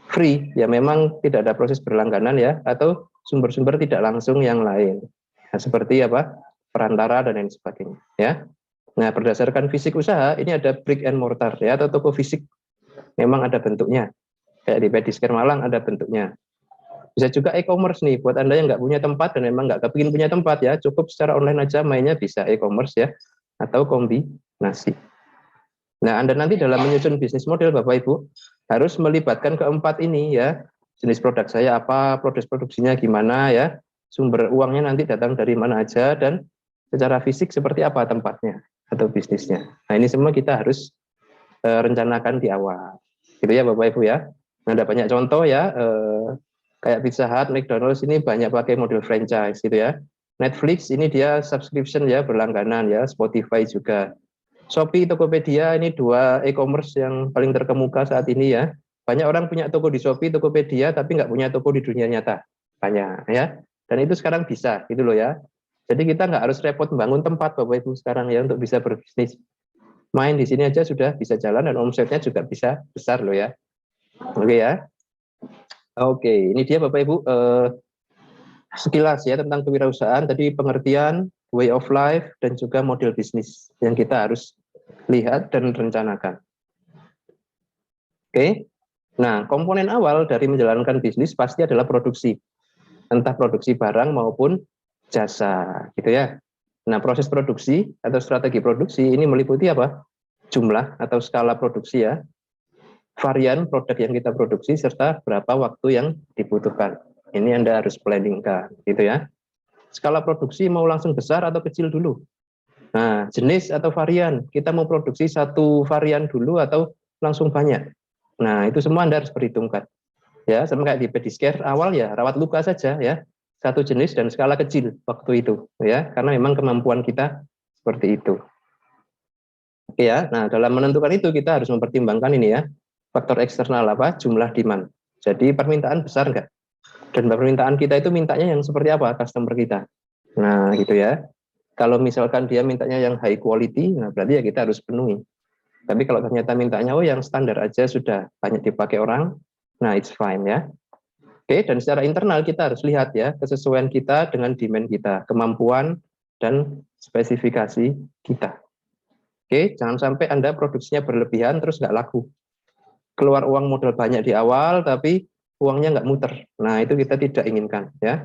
[SPEAKER 1] Free ya memang tidak ada proses berlangganan ya atau sumber-sumber tidak langsung yang lain. Nah, seperti apa? Perantara dan lain sebagainya ya. Nah, berdasarkan fisik usaha ini ada brick and mortar ya atau toko fisik memang ada bentuknya. Kayak di Pedisker Malang ada bentuknya. Bisa juga e-commerce nih buat Anda yang nggak punya tempat dan memang nggak kepingin punya tempat ya, cukup secara online aja mainnya bisa e-commerce ya atau kombinasi. Nah, Anda nanti dalam menyusun bisnis model Bapak Ibu harus melibatkan keempat ini ya. Jenis produk saya apa, proses produksinya gimana ya, sumber uangnya nanti datang dari mana aja dan secara fisik seperti apa tempatnya atau bisnisnya. Nah, ini semua kita harus rencanakan di awal. Gitu ya Bapak Ibu ya. Nah, ada banyak contoh ya kayak Pizza Hut, McDonald's ini banyak pakai model franchise gitu ya. Netflix ini dia subscription ya, berlangganan ya, Spotify juga. Shopee, Tokopedia ini dua e-commerce yang paling terkemuka saat ini ya. Banyak orang punya toko di Shopee, Tokopedia, tapi nggak punya toko di dunia nyata. Banyak ya. Dan itu sekarang bisa gitu loh ya. Jadi kita nggak harus repot membangun tempat Bapak Ibu sekarang ya untuk bisa berbisnis. Main di sini aja sudah bisa jalan dan omsetnya juga bisa besar loh ya. Oke ya. Oke, ini dia Bapak Ibu sekilas ya tentang kewirausahaan, tadi pengertian, way of life, dan juga model bisnis yang kita harus lihat dan rencanakan. Oke, nah komponen awal dari menjalankan bisnis pasti adalah produksi, entah produksi barang maupun jasa, gitu ya. Nah proses produksi atau strategi produksi ini meliputi apa? Jumlah atau skala produksi ya, varian produk yang kita produksi, serta berapa waktu yang dibutuhkan. Ini Anda harus planningkan, gitu ya. Skala produksi mau langsung besar atau kecil dulu. Nah, jenis atau varian, kita mau produksi satu varian dulu atau langsung banyak. Nah, itu semua Anda harus perhitungkan. Ya, sama kayak di pedicure awal ya rawat luka saja ya, satu jenis dan skala kecil waktu itu ya, karena memang kemampuan kita seperti itu. Oke ya, nah dalam menentukan itu kita harus mempertimbangkan ini ya, faktor eksternal apa, jumlah demand. Jadi permintaan besar enggak? Dan permintaan kita itu mintanya yang seperti apa customer kita. Nah gitu ya, kalau misalkan dia mintanya yang high quality, nah berarti ya kita harus penuhi. Tapi kalau ternyata mintanya yang standar aja sudah banyak dipakai orang, nah it's fine ya. Oke, dan secara internal kita harus lihat ya kesesuaian kita dengan demand kita, kemampuan dan spesifikasi kita. Oke, jangan sampai Anda produksinya berlebihan terus nggak laku. Keluar uang modal banyak di awal tapi uangnya nggak muter. Nah, itu kita tidak inginkan ya.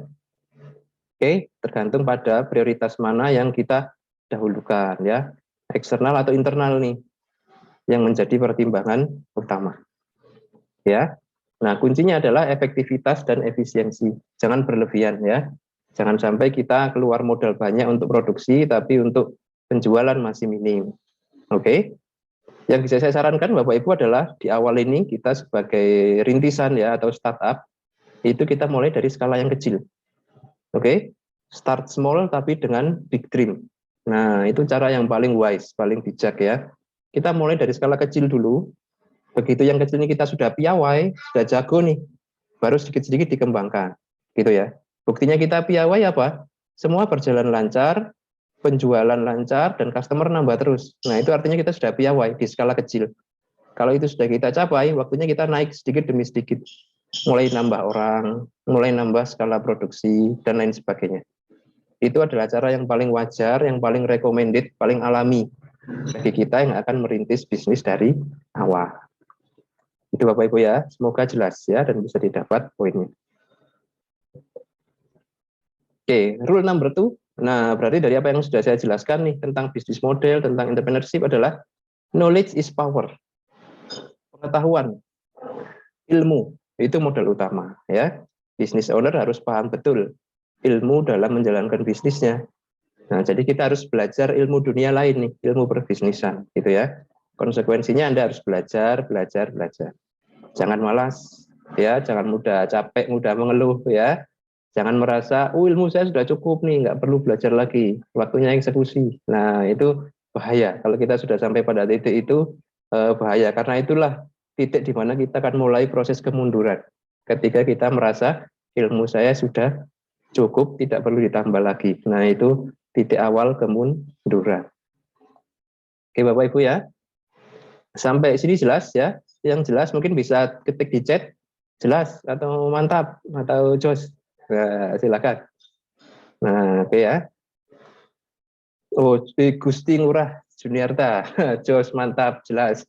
[SPEAKER 1] Oke, tergantung pada prioritas mana yang kita dahulukan ya. Eksternal atau internal nih yang menjadi pertimbangan utama. Ya. Nah, kuncinya adalah efektivitas dan efisiensi. Jangan berlebihan ya. Jangan sampai kita keluar modal banyak untuk produksi tapi untuk penjualan masih minim. Oke. Yang bisa saya sarankan Bapak Ibu adalah di awal ini kita sebagai rintisan ya atau startup itu kita mulai dari skala yang kecil. Oke. Start small tapi dengan big dream. Nah, itu cara yang paling wise, paling bijak ya. Kita mulai dari skala kecil dulu. Begitu yang kecil ini kita sudah piawai, sudah jago nih, baru sedikit-sedikit dikembangkan. Gitu ya. Buktinya kita piawai apa? Semua berjalan lancar, penjualan lancar, dan customer nambah terus. Nah, itu artinya kita sudah piawai di skala kecil. Kalau itu sudah kita capai, waktunya kita naik sedikit demi sedikit. Mulai nambah orang, mulai nambah skala produksi, dan lain sebagainya. Itu adalah cara yang paling wajar, yang paling recommended, paling alami bagi kita yang akan merintis bisnis dari awal. Itu Bapak Ibu ya, semoga jelas ya dan bisa didapat poinnya. Oke, rule number 2. Nah, berarti dari apa yang sudah saya jelaskan nih tentang bisnis model, tentang entrepreneurship adalah knowledge is power. Pengetahuan, ilmu, itu modal utama ya. Business owner harus paham betul ilmu dalam menjalankan bisnisnya. Nah, jadi kita harus belajar ilmu dunia lain nih, ilmu perbisnisan gitu ya. Konsekuensinya Anda harus belajar. Jangan malas ya, jangan mudah capek, mudah mengeluh ya. Jangan merasa, ilmu saya sudah cukup nih, nggak perlu belajar lagi, waktunya eksekusi. Nah, itu bahaya. Kalau kita sudah sampai pada titik itu, bahaya. Karena itulah titik di mana kita akan mulai proses kemunduran. Ketika kita merasa ilmu saya sudah cukup, tidak perlu ditambah lagi. Nah, itu titik awal kemunduran. Oke, Bapak Ibu ya. Sampai sini jelas ya. Yang jelas mungkin bisa ketik di chat, jelas atau mantap atau jos. Nah, silakan. Nah, oke ya. Oh, Gusti Ngurah Juniarta, jos mantap, jelas.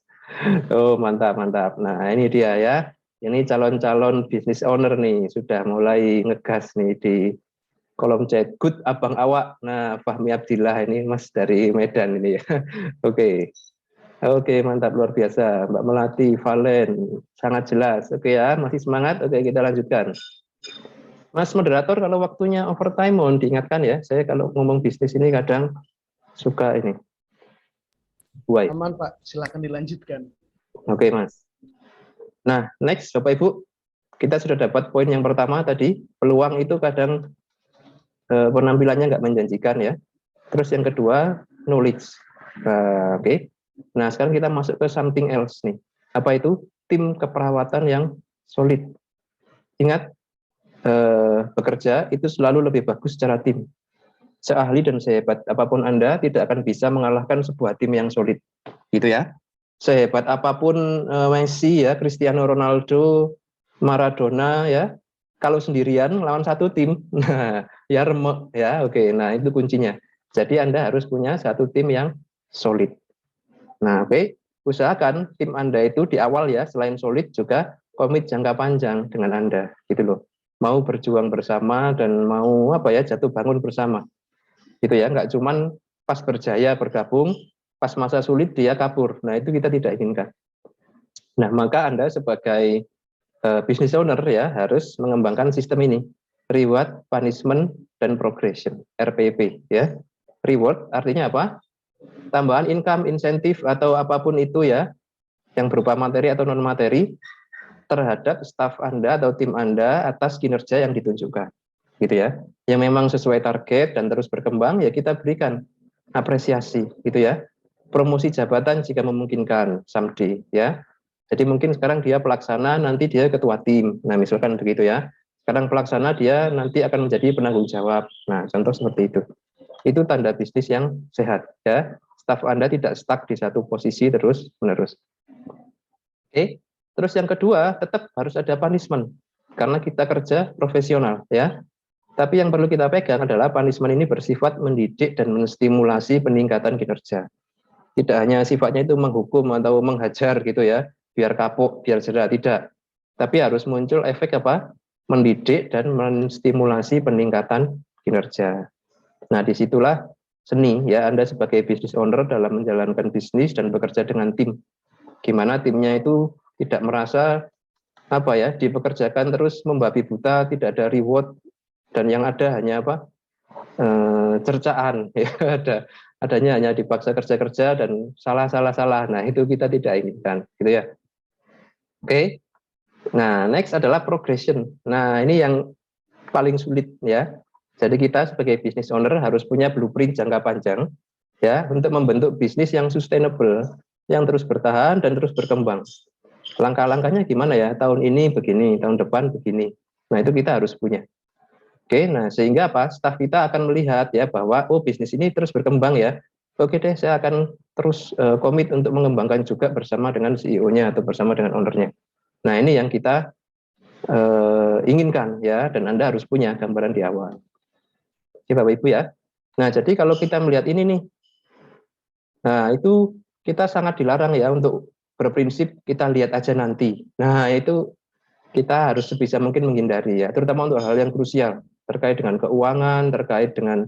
[SPEAKER 1] Oh, mantap. Nah, ini dia ya. Ini calon-calon business owner nih, sudah mulai ngegas nih di kolom chat. Good abang awak. Nah, Fahmi Abdillah ini Mas dari Medan ini ya. Oke. Oke, mantap, luar biasa. Mbak Melati, Valen, sangat jelas. Oke ya, masih semangat? Oke, kita lanjutkan. Mas moderator, kalau waktunya overtime mohon diingatkan ya. Saya kalau ngomong bisnis ini kadang suka ini. Why?
[SPEAKER 2] Aman Pak, silakan dilanjutkan.
[SPEAKER 1] Oke, Mas. Nah, next Bapak Ibu, kita sudah dapat poin yang pertama tadi, peluang itu kadang penampilannya nggak menjanjikan ya. Terus yang kedua, knowledge. Oke. Nah, sekarang kita masuk ke something else nih. Apa itu? Tim keperawatan yang solid. Ingat, bekerja itu selalu lebih bagus secara tim. Seahli dan sehebat apapun Anda tidak akan bisa mengalahkan sebuah tim yang solid. Gitu ya. Sehebat apapun Messi ya, Cristiano Ronaldo, Maradona ya, kalau sendirian lawan satu tim, nah ya remek ya. Oke, nah itu kuncinya. Jadi Anda harus punya satu tim yang solid. Nah, oke, usahakan tim Anda itu di awal ya, selain solid juga komit jangka panjang dengan Anda, gitu loh. Mau berjuang bersama dan mau apa ya, jatuh bangun bersama. Gitu ya, nggak cuman pas berjaya bergabung, pas masa sulit dia kabur. Nah, itu kita tidak inginkan. Nah, maka Anda sebagai business owner ya harus mengembangkan sistem ini. Reward, punishment, dan progression, RPP ya. Reward artinya apa? Tambahan income, insentif atau apapun itu ya, yang berupa materi atau non materi, terhadap staf Anda atau tim Anda atas kinerja yang ditunjukkan, gitu ya. Yang memang sesuai target dan terus berkembang, ya kita berikan apresiasi, gitu ya. Promosi jabatan jika memungkinkan, someday, ya. Jadi mungkin sekarang dia pelaksana, nanti dia ketua tim. Nah, misalkan begitu ya. Sekarang pelaksana, dia nanti akan menjadi penanggung jawab. Nah, contoh seperti itu. Itu tanda bisnis yang sehat, ya. Staf Anda tidak stuck di satu posisi terus-menerus. Oke. Terus yang kedua, tetap harus ada punishment. Karena kita kerja profesional, ya. Tapi yang perlu kita pegang adalah punishment ini bersifat mendidik dan menstimulasi peningkatan kinerja. Tidak hanya sifatnya itu menghukum atau menghajar gitu ya, biar kapok, biar jerah, tidak. Tapi harus muncul efek apa? Mendidik dan menstimulasi peningkatan kinerja. Nah, disitulah seni ya Anda sebagai business owner dalam menjalankan bisnis dan bekerja dengan tim. Gimana timnya itu tidak merasa apa ya dipekerjakan terus membabi buta, tidak ada reward dan yang ada hanya apa cercaan ya, adanya hanya dipaksa kerja dan salah. Nah itu kita tidak inginkan gitu ya. Oke. Nah next adalah progression. Nah ini yang paling sulit ya. Jadi kita sebagai business owner harus punya blueprint jangka panjang ya untuk membentuk bisnis yang sustainable, yang terus bertahan dan terus berkembang. Langkah-langkahnya gimana ya? Tahun ini begini, tahun depan begini. Nah, itu kita harus punya. Oke, nah sehingga apa? Staf kita akan melihat ya bahwa oh bisnis ini terus berkembang ya. Oke deh, saya akan terus komit untuk mengembangkan juga bersama dengan CEO-nya atau bersama dengan ownernya. Nah, ini yang kita inginkan ya dan Anda harus punya gambaran di awal. Oke, Bapak Ibu ya. Nah, jadi kalau kita melihat ini nih. Nah, itu kita sangat dilarang ya untuk berprinsip kita lihat aja nanti. Nah, itu kita harus sebisa mungkin menghindari ya, terutama untuk hal yang krusial terkait dengan keuangan, terkait dengan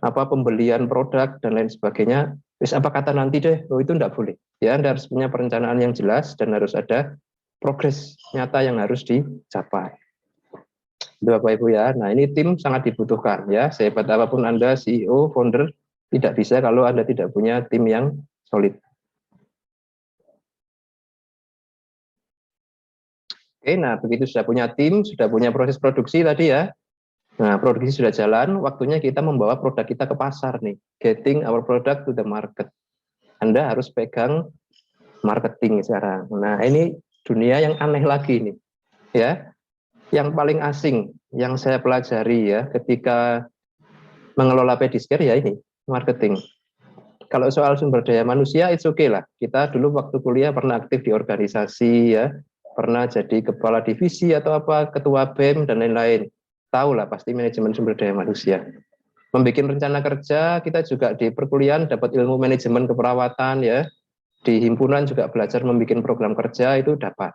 [SPEAKER 1] apa pembelian produk dan lain sebagainya. Wis apa kata nanti deh, oh itu enggak boleh. Ya, Anda harus punya perencanaan yang jelas dan harus ada progres nyata yang harus dicapai. Itu Bapak Ibu ya. Nah, ini tim sangat dibutuhkan ya. Sehebat apapun Anda CEO, founder tidak bisa kalau Anda tidak punya tim yang solid. Oke, nah begitu sudah punya tim, sudah punya proses produksi tadi ya. Nah, produksi sudah jalan, waktunya kita membawa produk kita ke pasar nih. Getting our product to the market. Anda harus pegang marketing sekarang. Nah, ini dunia yang aneh lagi nih. Ya. Yang paling asing yang saya pelajari ya ketika mengelola Pediscare ya ini, marketing. Kalau soal sumber daya manusia, it's okay lah. Kita dulu waktu kuliah pernah aktif di organisasi ya, pernah jadi kepala divisi atau apa, ketua BEM dan lain-lain. Tahu lah pasti manajemen sumber daya manusia. Membikin rencana kerja, kita juga di perkuliahan dapat ilmu manajemen keperawatan ya. Di himpunan juga belajar membuat program kerja itu dapat.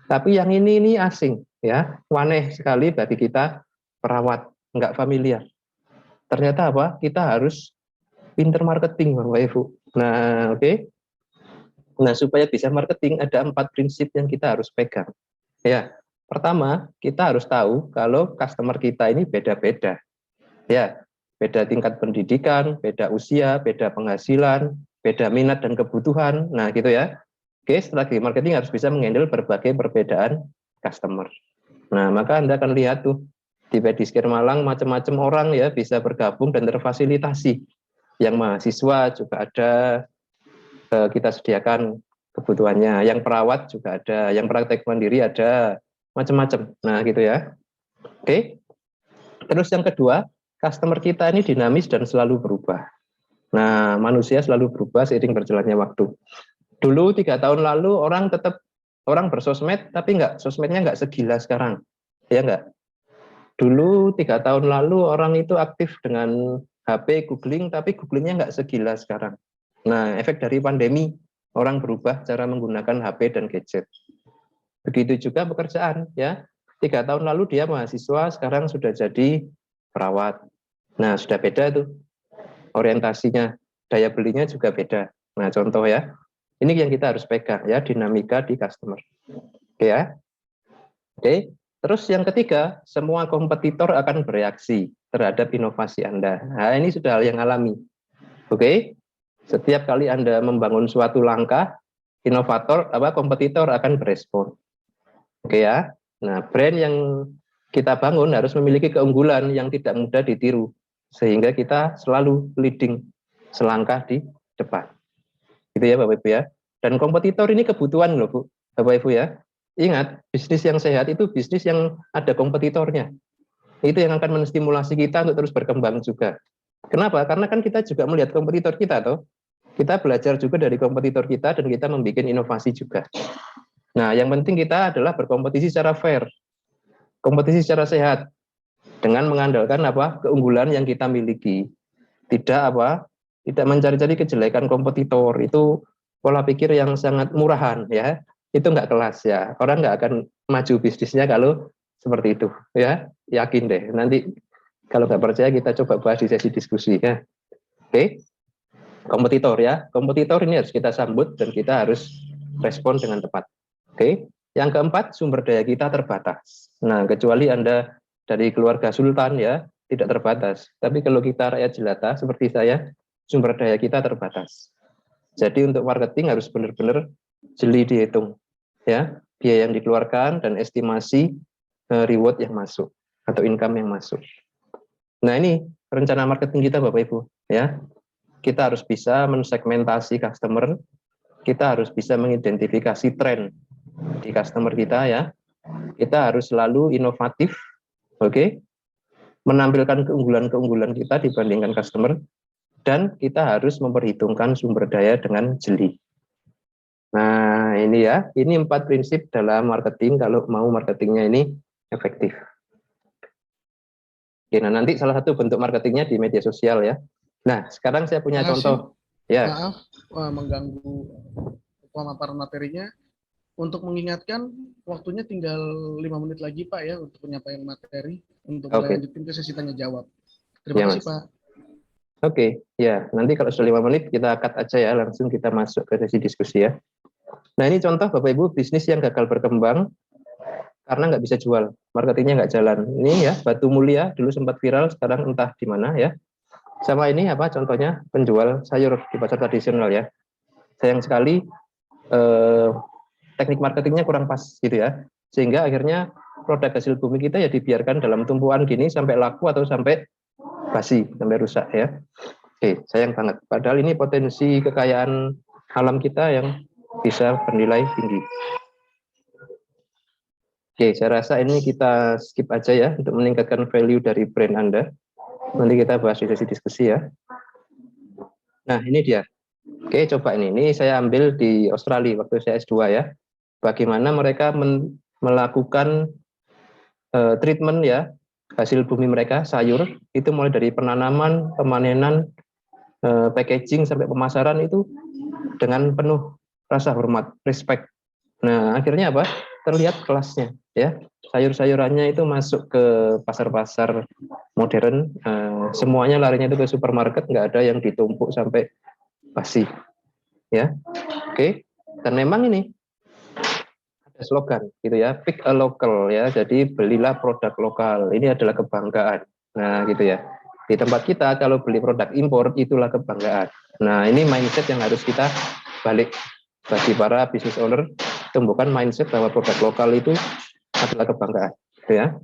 [SPEAKER 1] Tapi yang ini asing ya, aneh sekali bagi kita perawat, nggak familiar. Ternyata apa? Kita harus pinter marketing Bapak Ibu. Nah, oke. Nah, supaya bisa marketing ada 4 prinsip yang kita harus pegang. Ya, pertama, kita harus tahu kalau customer kita ini beda-beda. Ya, beda tingkat pendidikan, beda usia, beda penghasilan, beda minat dan kebutuhan. Nah, gitu ya. Oke, strategi marketing harus bisa menghandle berbagai perbedaan customer. Nah, maka Anda akan lihat tuh di Pediscare Malang macam-macam orang ya bisa bergabung dan terfasilitasi. Yang mahasiswa juga ada, kita sediakan kebutuhannya. Yang perawat juga ada, yang praktek mandiri ada, macam-macam. Nah, gitu ya. Oke. Terus yang kedua, customer kita ini dinamis dan selalu berubah. Nah, manusia selalu berubah seiring berjalannya waktu. Dulu 3 tahun lalu orang bersosmed, tapi sosmednya nggak segila sekarang. Ya nggak? Dulu 3 tahun lalu orang itu aktif dengan HP googling, tapi googlingnya nggak segila sekarang. Nah, efek dari pandemi, orang berubah cara menggunakan HP dan gadget. Begitu juga pekerjaan, ya. 3 tahun lalu dia mahasiswa, sekarang sudah jadi perawat. Nah, sudah beda tuh orientasinya, daya belinya juga beda. Nah, contoh ya, ini yang kita harus pegang ya, dinamika di customer. Oke ya. Oke. Terus yang ketiga, semua kompetitor akan bereaksi terhadap inovasi Anda. Nah, ini sudah hal yang alami. Oke. Setiap kali Anda membangun suatu langkah, kompetitor akan berespon. Oke ya. Nah, brand yang kita bangun harus memiliki keunggulan yang tidak mudah ditiru, sehingga kita selalu leading, selangkah di depan. Gitu ya Bapak Ibu ya. Dan kompetitor ini kebutuhan loh Bu, Bapak Ibu ya. Ingat, bisnis yang sehat itu bisnis yang ada kompetitornya. Itu yang akan menstimulasi kita untuk terus berkembang juga. Kenapa? Karena kan kita juga melihat kompetitor kita toh. Kita belajar juga dari kompetitor kita dan kita membuat inovasi juga. Nah, yang penting kita adalah berkompetisi secara fair, kompetisi secara sehat, dengan mengandalkan apa keunggulan yang kita miliki. Tidak mencari-cari kejelekan kompetitor. Itu pola pikir yang sangat murahan ya. Itu nggak kelas ya. Orang nggak akan maju bisnisnya kalau seperti itu ya. Yakin deh. Nanti kalau nggak percaya kita coba bahas di sesi diskusi ya. Oke. Kompetitor ya. Kompetitor ini harus kita sambut dan kita harus respon dengan tepat. Oke. Yang keempat, sumber daya kita terbatas. Nah, kecuali Anda dari keluarga sultan ya, tidak terbatas. Tapi kalau kita rakyat jelata seperti saya, sumber daya kita terbatas. Jadi untuk marketing harus benar-benar jeli dihitung. Ya, biaya yang dikeluarkan dan estimasi reward yang masuk atau income yang masuk. Nah, ini rencana marketing kita Bapak Ibu ya. Kita harus bisa mensegmentasi customer, kita harus bisa mengidentifikasi tren di customer kita ya. Kita harus selalu inovatif, oke? Menampilkan keunggulan-keunggulan kita dibandingkan customer, dan kita harus memperhitungkan sumber daya dengan jeli. Nah, ini ya, ini 4 prinsip dalam marketing kalau mau marketingnya ini efektif. Oke, nah nanti salah satu bentuk marketingnya di media sosial ya. Nah, sekarang saya punya contoh. Ya.
[SPEAKER 2] Maaf mengganggu pemaparan materinya. Untuk mengingatkan, waktunya tinggal 5 menit lagi Pak ya untuk penyampaian materi untuk melanjutkan ke sesi tanya jawab. Terima kasih Pak.
[SPEAKER 1] Oke, ya nanti kalau sudah 5 menit kita cut aja ya, langsung kita masuk ke sesi diskusi ya. Nah ini contoh Bapak Ibu bisnis yang gagal berkembang karena nggak bisa jual, marketingnya nggak jalan. Ini ya Batu Mulia dulu sempat viral, sekarang entah di mana ya. Sama ini apa contohnya penjual sayur di pasar tradisional ya. Sayang sekali teknik marketingnya kurang pas gitu ya, sehingga akhirnya produk hasil bumi kita ya dibiarkan dalam tumpuan gini sampai laku atau sampai basi, sampai rusak ya. Oke, sayang banget. Padahal ini potensi kekayaan alam kita yang bisa bernilai tinggi. Oke, saya rasa ini kita skip aja ya untuk meningkatkan value dari brand Anda. Nanti kita bahas di sesi diskusi ya. Nah, ini dia. Oke, coba ini saya ambil di Australia waktu saya S2 ya. Bagaimana mereka melakukan treatment ya hasil bumi mereka, sayur, itu mulai dari penanaman, pemanenan, packaging sampai pemasaran itu dengan penuh rasa hormat, respect. Nah, akhirnya apa? Terlihat kelasnya ya. Sayur-sayurannya itu masuk ke pasar-pasar modern, semuanya larinya itu ke supermarket, nggak ada yang ditumpuk sampai basi. Ya. Oke. Dan memang ini ada slogan gitu ya, pick a local ya. Jadi belilah produk lokal. Ini adalah kebanggaan. Nah, gitu ya. Di tempat kita kalau beli produk impor itulah kebanggaan. Nah, ini mindset yang harus kita balik bagi para business owner, tumbuhkan mindset bahwa produk lokal itu adalah kebanggaan, gitu ya.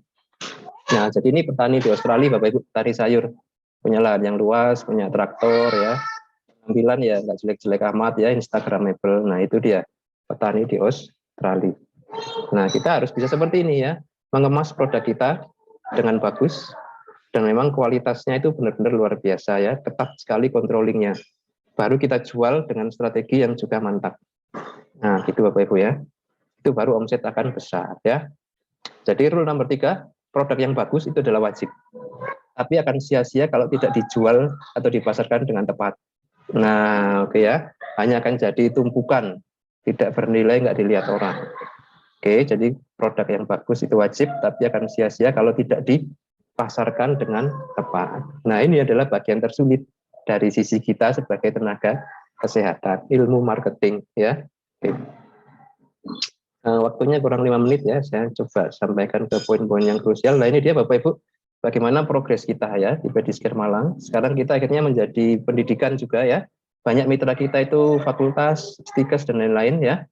[SPEAKER 1] Nah, jadi ini petani di Australia, Bapak Ibu, petani sayur, punya lahan yang luas, punya traktor ya, tampilan ya nggak jelek-jelek amat ya, instagramable. Nah, itu dia petani di Australia. Nah, kita harus bisa seperti ini ya, mengemas produk kita dengan bagus, dan memang kualitasnya itu benar-benar luar biasa ya, ketat sekali controllingnya. Baru kita jual dengan strategi yang juga mantap. Nah, gitu Bapak Ibu ya. Itu baru omset akan besar ya. Jadi rule nomor 3, produk yang bagus itu adalah wajib. Tapi akan sia-sia kalau tidak dijual atau dipasarkan dengan tepat. Nah, oke ya. Hanya akan jadi tumpukan, tidak bernilai, nggak dilihat orang. Oke, jadi produk yang bagus itu wajib, tapi akan sia-sia kalau tidak dipasarkan dengan tepat. Nah, ini adalah bagian tersulit dari sisi kita sebagai tenaga kesehatan, ilmu marketing ya. Oke. Waktunya kurang 5 menit ya, saya coba sampaikan ke poin-poin yang krusial. Nah ini dia Bapak Ibu, bagaimana progres kita ya di Pedicare Malang. Sekarang kita akhirnya menjadi pendidikan juga ya. Banyak mitra kita itu fakultas, stikers dan lain-lain ya.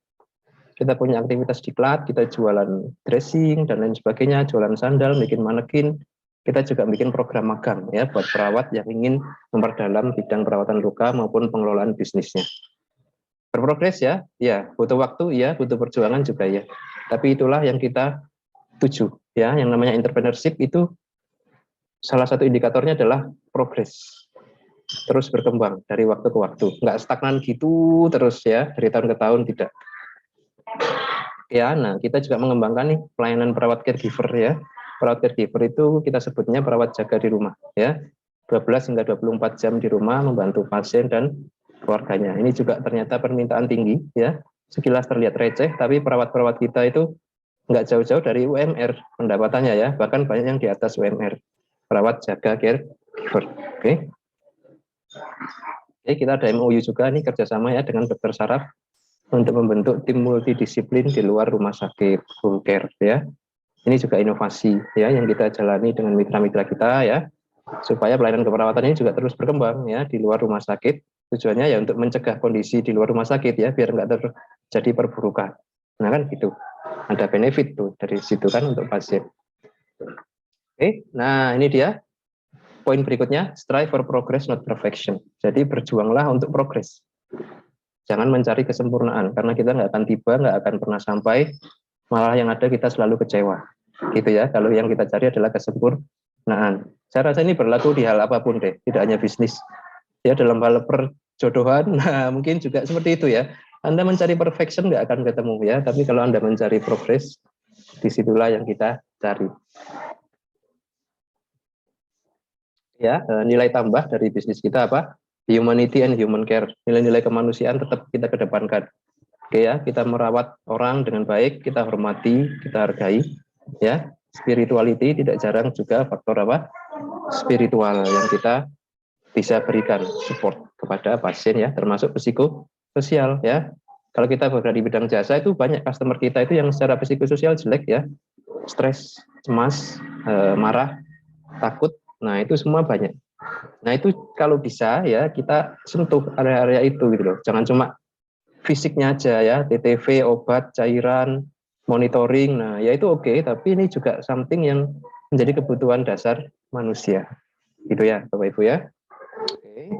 [SPEAKER 1] kita punya aktivitas diklat, kita jualan dressing dan lain sebagainya, jualan sandal, bikin manekin, kita juga bikin program magang ya buat perawat yang ingin memperdalam bidang perawatan luka maupun pengelolaan bisnisnya. Berprogres ya, ya butuh waktu ya, butuh perjuangan juga ya. Tapi itulah yang kita tuju ya, yang namanya entrepreneurship itu salah satu indikatornya adalah progres, terus berkembang dari waktu ke waktu, nggak stagnan gitu terus ya dari tahun ke tahun, tidak. Ya, nah kita juga mengembangkan nih pelayanan perawat caregiver ya. Perawat caregiver itu kita sebutnya perawat jaga di rumah ya. 12 hingga 24 jam di rumah membantu pasien dan keluarganya. Ini juga ternyata permintaan tinggi ya. Sekilas terlihat receh, tapi perawat-perawat kita itu nggak jauh-jauh dari UMR pendapatannya ya. Bahkan banyak yang di atas UMR. Perawat jaga caregiver. Oke. Oke, kita ada MOU juga nih kerjasama ya dengan Dokter Saraf untuk membentuk tim multidisiplin di luar rumah sakit home care ya. Ini juga inovasi ya yang kita jalani dengan mitra-mitra kita ya, supaya pelayanan keperawatan ini juga terus berkembang ya di luar rumah sakit. Tujuannya ya untuk mencegah kondisi di luar rumah sakit ya, biar nggak terjadi perburukan. Nah kan gitu, ada benefit tuh dari situ kan untuk pasien. Oke, nah ini dia poin berikutnya, strive for progress not perfection. Jadi berjuanglah untuk progres. Jangan mencari kesempurnaan, karena kita nggak akan tiba, nggak akan pernah sampai, malah yang ada kita selalu kecewa. Gitu ya, kalau yang kita cari adalah kesempurnaan. Saya rasa ini berlaku di hal apapun deh, tidak hanya bisnis. Ya, dalam hal perjodohan, nah mungkin juga seperti itu ya. Anda mencari perfection nggak akan ketemu ya, tapi kalau Anda mencari progres, disitulah yang kita cari. Ya, nilai tambah dari bisnis kita apa? Humanity and human care. Nilai-nilai kemanusiaan tetap kita kedepankan. Oke ya, kita merawat orang dengan baik, kita hormati, kita hargai. Ya, spirituality tidak jarang juga faktor apa? Spiritual yang kita bisa berikan support kepada pasien ya, termasuk psikososial ya. Kalau kita berada di bidang jasa itu banyak customer kita itu yang secara psikososial jelek ya, stres, cemas, marah, takut. Nah itu semua banyak. Nah itu kalau bisa ya kita sentuh area-area itu gitu loh. Jangan cuma fisiknya aja ya, TTV, obat, cairan, monitoring. Nah ya itu oke, tapi ini juga something yang menjadi kebutuhan dasar manusia. Gitu ya Bapak Ibu ya. Oke.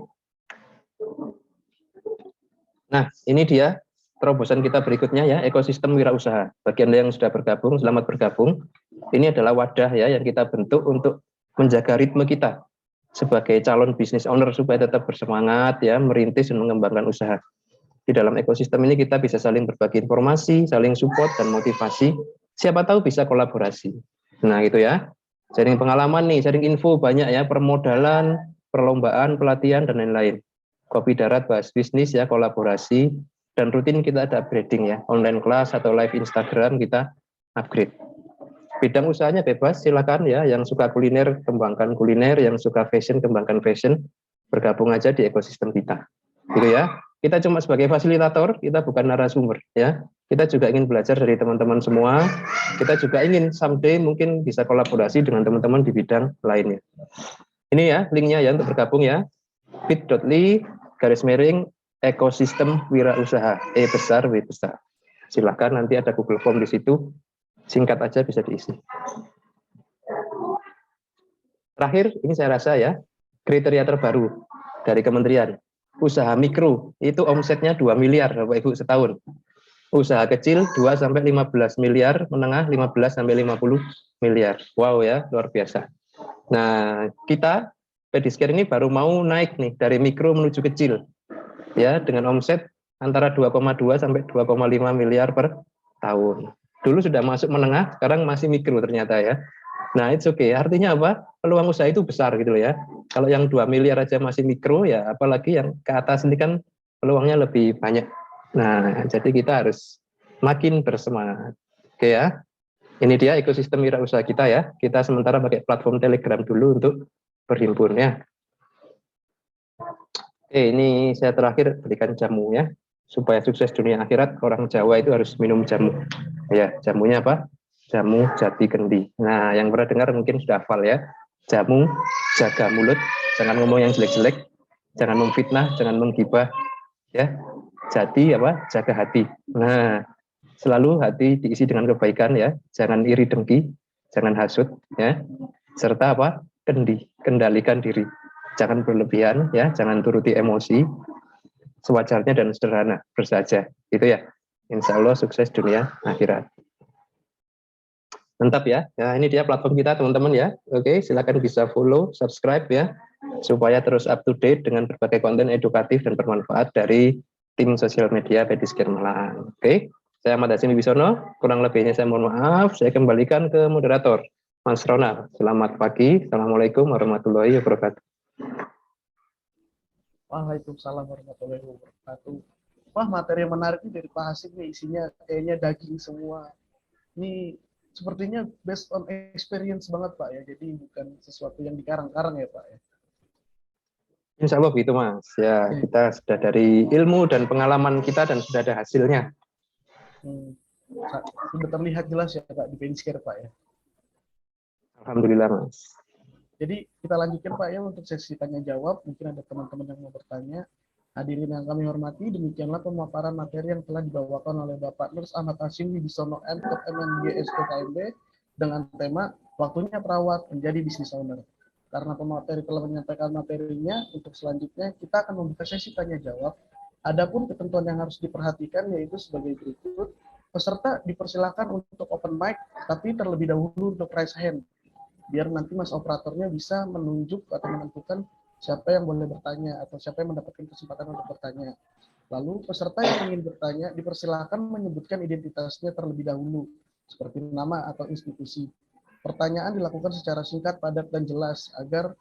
[SPEAKER 1] Nah ini dia terobosan kita berikutnya ya, ekosistem wirausaha. Bagi Anda yang sudah bergabung, selamat bergabung. Ini adalah wadah ya yang kita bentuk untuk menjaga ritme kita sebagai calon business owner supaya tetap bersemangat ya merintis dan mengembangkan usaha. Di dalam ekosistem ini kita bisa saling berbagi informasi, saling support dan motivasi. Siapa tahu bisa kolaborasi. Nah gitu ya. Sharing pengalaman nih, sharing info banyak ya, permodalan, perlombaan, pelatihan dan lain-lain. Kopi darat bahas bisnis ya, kolaborasi, dan rutin kita ada upgrading ya, online class atau live Instagram kita upgrade. Bidang usahanya bebas, silakan ya. Yang suka kuliner, kembangkan kuliner. Yang suka fashion, kembangkan fashion. Bergabung aja di ekosistem kita. Gitu ya. Kita cuma sebagai fasilitator, kita bukan narasumber ya. Kita juga ingin belajar dari teman-teman semua. Kita juga ingin someday mungkin bisa kolaborasi dengan teman-teman di bidang lainnya. Ini ya linknya ya untuk bergabung ya. bit.ly/ekosistem wirausaha. E besar, W besar. Silakan nanti ada Google Form di situ. Singkat aja bisa diisi. Terakhir, ini saya rasa ya, kriteria terbaru dari kementerian. Usaha mikro, itu omsetnya 2 miliar Bapak Ibu setahun. Usaha kecil 2-15 miliar, menengah 15-50 miliar. Wow ya, luar biasa. Nah, kita, Pediscare ini baru mau naik nih, dari mikro menuju kecil. Ya, dengan omset antara 2,2 sampai 2,5 miliar per tahun. Dulu sudah masuk menengah, sekarang masih mikro ternyata ya. Nah, it's okay. Artinya apa? Peluang usaha itu besar gitu loh ya. Kalau yang 2 miliar aja masih mikro ya, apalagi yang ke atas ini kan peluangnya lebih banyak. Nah, jadi kita harus makin bersemangat. Oke ya. Ini dia ekosistem wirausaha kita ya. Kita sementara pakai platform Telegram dulu untuk berhimpun ya. Oke, ini saya terakhir berikan jamu ya. Supaya sukses dunia akhirat, orang Jawa itu harus minum jamu. Ya, jamunya apa? Jamu jati kendi. Nah, yang pernah dengar mungkin sudah hafal ya. Jamu jaga mulut, jangan ngomong yang jelek-jelek, jangan memfitnah, jangan menggibah, ya. Jati apa? Jaga hati. Nah, Selalu hati diisi dengan kebaikan ya, jangan iri dengki, jangan hasut ya, serta apa? Kendalikan diri. Jangan berlebihan ya, jangan turuti emosi, sewajarnya dan sederhana, bersaja. Itu ya. Insya Allah sukses dunia akhirat. Mantap ya. Nah, ini dia platform kita teman-teman ya. Oke, silakan bisa follow, subscribe ya, supaya terus up to date dengan berbagai konten edukatif dan bermanfaat dari tim sosial media Pediscare Malang. Oke, saya Ahmad Hasim Wibisono. Kurang lebihnya saya mohon maaf. Saya kembalikan ke moderator, Mas Ronald. Selamat pagi. Assalamualaikum warahmatullahi wabarakatuh.
[SPEAKER 2] Waalaikumsalam warahmatullahi wabarakatuh. Wah, materi yang menarik nih dari Pak Hasim nih, isinya kayaknya daging semua. Ini sepertinya based on experience banget Pak ya, jadi bukan sesuatu yang dikarang-karang ya Pak ya.
[SPEAKER 1] Insya Allah begitu Mas. Ya, kita sudah dari ilmu dan pengalaman kita dan sudah ada hasilnya.
[SPEAKER 2] Sudah terlihat jelas ya Pak di Pediscare Pak ya.
[SPEAKER 1] Alhamdulillah Mas.
[SPEAKER 2] Jadi kita lanjutkan Pak ya untuk sesi tanya jawab. Mungkin ada teman-teman yang mau bertanya. Hadirin yang kami hormati, demikianlah pemaparan materi yang telah dibawakan oleh Bapak Nurs Ahmad Hasim Wibisono M.Tok MNG SPKMB dengan tema Waktunya Perawat Menjadi Business Owner. Karena pemateri telah menyampaikan materinya, untuk selanjutnya kita akan membuka sesi tanya jawab. Adapun ketentuan yang harus diperhatikan yaitu sebagai berikut. Peserta dipersilakan untuk open mic, tapi terlebih dahulu untuk raise hand, biar nanti mas operatornya bisa menunjuk atau menentukan siapa yang boleh bertanya atau siapa yang mendapatkan kesempatan untuk bertanya. Lalu peserta yang ingin bertanya dipersilakan menyebutkan identitasnya terlebih dahulu, seperti nama atau institusi. Pertanyaan dilakukan secara singkat, padat, dan jelas agar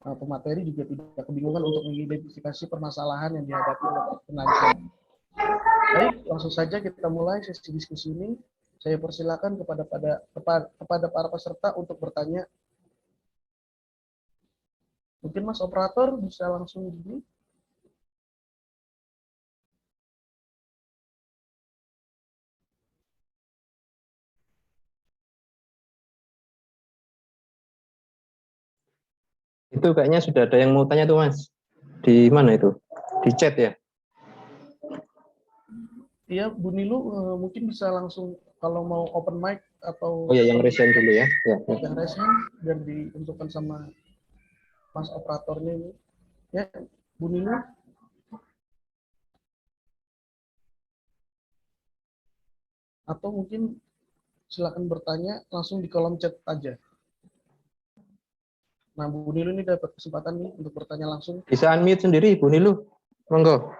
[SPEAKER 2] pemateri juga tidak kebingungan untuk mengidentifikasi permasalahan yang dihadapi oleh penanya. Baik, langsung saja kita mulai sesi diskusi ini. Saya persilakan kepada para peserta untuk bertanya. Mungkin Mas Operator bisa langsung gini.
[SPEAKER 1] Itu kayaknya sudah ada yang mau tanya tuh Mas. Di mana itu? Di chat ya?
[SPEAKER 2] Iya, Bu Nilu mungkin bisa langsung kalau mau open mic atau
[SPEAKER 1] Oh ya, yang resign dulu ya.
[SPEAKER 2] yang resign biar ditentukan sama Mas Operatornya ini. Ya, Bu Nilu. Atau mungkin silakan bertanya langsung di kolom chat aja. Nah, Bu Nilu ini dapat kesempatan nih untuk bertanya langsung.
[SPEAKER 1] Bisa unmute sendiri, Bu Nilu. Monggo.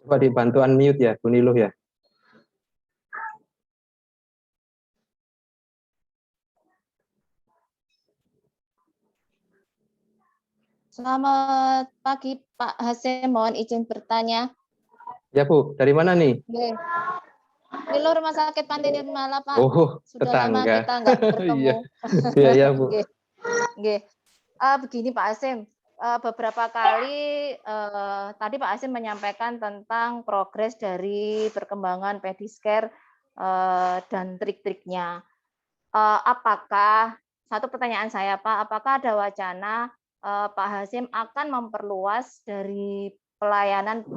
[SPEAKER 1] Coba dibantu unmute ya, Bu Nilu ya.
[SPEAKER 3] Selamat pagi Pak Hasim, mohon izin bertanya.
[SPEAKER 1] Ya Bu, dari mana nih?
[SPEAKER 3] Milo Rumah Sakit Pantai Nirmala Pak.
[SPEAKER 1] Oh,
[SPEAKER 3] sudah
[SPEAKER 1] tetangga.
[SPEAKER 3] lama kita nggak bertemu.
[SPEAKER 1] Iya Bu.
[SPEAKER 3] Begini Pak Hasim, beberapa kali tadi Pak Hasim menyampaikan tentang progres dari perkembangan Pediscare dan trik-triknya. Apakah, satu pertanyaan saya Pak, apakah ada wacana Pak Hasim akan memperluas dari pelayanan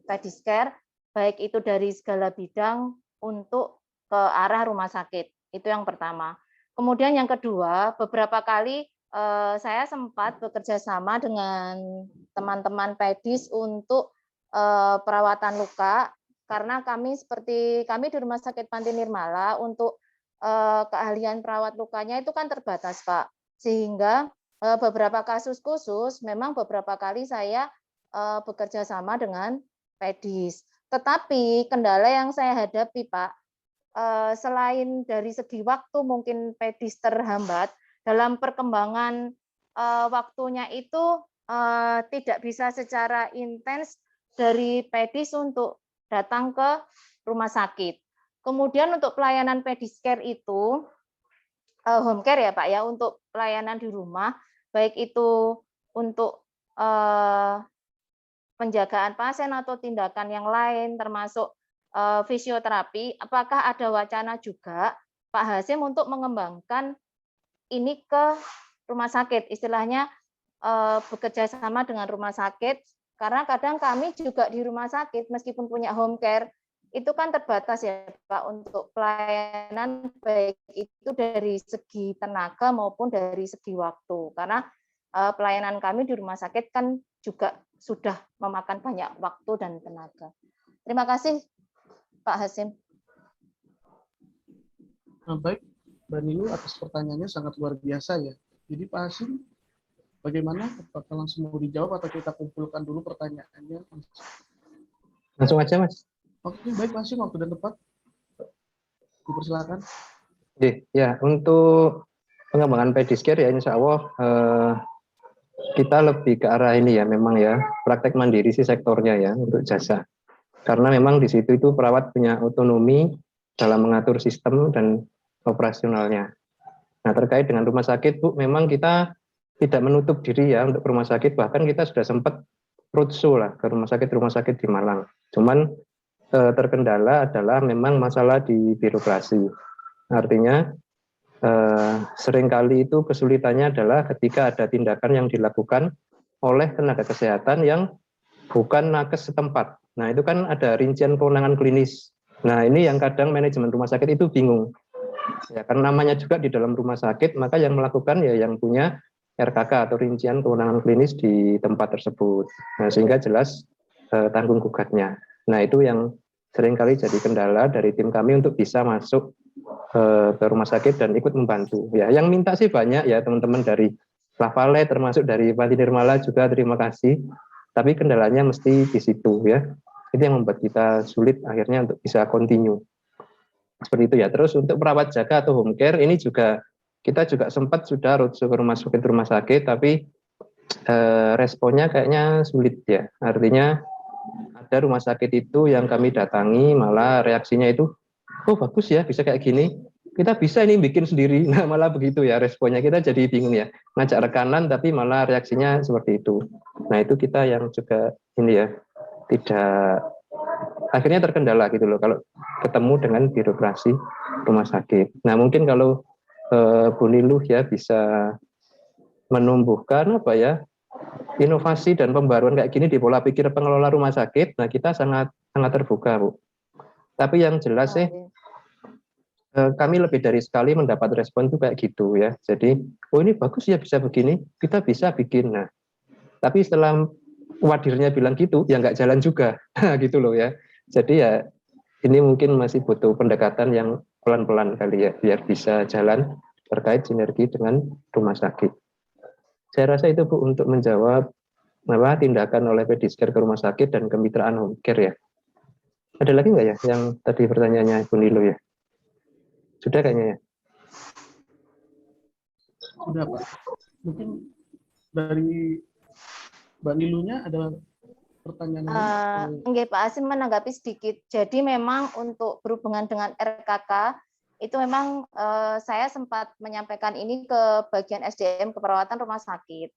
[SPEAKER 3] Pediscare, baik itu dari segala bidang untuk ke arah rumah sakit? Itu yang pertama. Kemudian yang kedua, beberapa kali saya sempat bekerja sama dengan teman-teman pedis untuk perawatan luka, karena kami di Rumah Sakit Pantai Nirmala untuk keahlian perawat lukanya itu kan terbatas Pak, sehingga beberapa kasus khusus memang beberapa kali saya bekerja sama dengan pedis. Tetapi kendala yang saya hadapi Pak, selain dari segi waktu mungkin pedis terhambat, dalam perkembangan waktunya itu tidak bisa secara intens dari pedis untuk datang ke rumah sakit. Kemudian untuk pelayanan pediscare itu home care ya Pak ya, untuk pelayanan di rumah, baik itu untuk penjagaan pasien atau tindakan yang lain termasuk fisioterapi, apakah ada wacana juga Pak Hasim untuk mengembangkan ini ke rumah sakit, istilahnya bekerja sama dengan rumah sakit, karena kadang kami juga di rumah sakit meskipun punya home care itu kan terbatas ya Pak untuk pelayanan, baik itu dari segi tenaga maupun dari segi waktu, karena pelayanan kami di rumah sakit kan juga sudah memakan banyak waktu dan tenaga. Terima kasih Pak Hasim.
[SPEAKER 2] Baik, Mbak Nilu, atas pertanyaannya sangat luar biasa ya. Jadi Pak Hasim, bagaimana? Apakah langsung mau dijawab atau kita kumpulkan dulu pertanyaannya?
[SPEAKER 1] Langsung aja, Mas.
[SPEAKER 2] Oke, baik Pak Hasim, waktu dan tempat. Dipersilakan.
[SPEAKER 1] Ya, untuk pengembangan pedicure ya insya Allah kita lebih ke arah ini ya, memang ya, praktek mandiri sih sektornya ya untuk jasa. Karena memang di situ itu perawat punya otonomi dalam mengatur sistem dan operasionalnya. Nah, terkait dengan rumah sakit, Bu, memang kita tidak menutup diri ya untuk rumah sakit, bahkan kita sudah sempat roadshow lah ke rumah sakit di Malang. Cuman terkendala adalah memang masalah di birokrasi. Artinya seringkali itu kesulitannya adalah ketika ada tindakan yang dilakukan oleh tenaga kesehatan yang bukan nakes setempat. Nah, itu kan ada rincian kewenangan klinis. Nah, ini yang kadang manajemen rumah sakit itu bingung. Ya, karena namanya juga di dalam rumah sakit, maka yang melakukan ya yang punya RKK atau rincian kewenangan klinis di tempat tersebut. Nah, sehingga jelas tanggung gugatnya. Nah, itu yang seringkali jadi kendala dari tim kami untuk bisa masuk ke rumah sakit dan ikut membantu. Ya, yang minta sih banyak ya teman-teman dari Lafale, termasuk dari Panti Nirmala juga terima kasih. Tapi kendalanya mesti di situ ya. Itu yang membuat kita sulit akhirnya untuk bisa continue. Seperti itu ya. Terus untuk perawat jaga atau home care ini juga kita juga sempat sudah roadshow ke rumah sakit, tapi responnya kayaknya sulit ya. Artinya ada rumah sakit itu yang kami datangi malah reaksinya itu, oh bagus ya bisa kayak gini, kita bisa ini bikin sendiri. Nah malah begitu ya responnya, kita jadi bingung ya, ngajak rekanan tapi malah reaksinya seperti itu. Nah itu kita yang juga ini ya, tidak, akhirnya terkendala gitu loh kalau ketemu dengan birokrasi rumah sakit. Nah mungkin kalau Bu Niluh ya bisa menumbuhkan apa ya, inovasi dan pembaruan kayak gini di pola pikir pengelola rumah sakit. Nah kita sangat terbuka Bu. Tapi yang jelas sih kami lebih dari sekali mendapat respon tuh kayak gitu ya. Jadi, oh ini bagus ya bisa begini, kita bisa bikin. Nah, tapi setelah wadirnya bilang gitu, ya nggak jalan juga, gitu loh ya. Jadi ya ini mungkin masih butuh pendekatan yang pelan-pelan kali ya, biar bisa jalan terkait sinergi dengan rumah sakit. Saya rasa itu Bu untuk menjawab apa tindakan oleh pedicure ke rumah sakit dan kemitraan home care ya. Ada lagi nggak ya yang tadi pertanyaannya Bu Nilo ya? Sudah kayaknya ya.
[SPEAKER 2] Sudah Pak. Mungkin dari Mbak Nilunya ada pertanyaan lain?
[SPEAKER 3] Enggak, Pak Asim menanggapi sedikit. Jadi memang untuk berhubungan dengan RKK itu memang saya sempat menyampaikan ini ke bagian SDM keperawatan rumah sakit.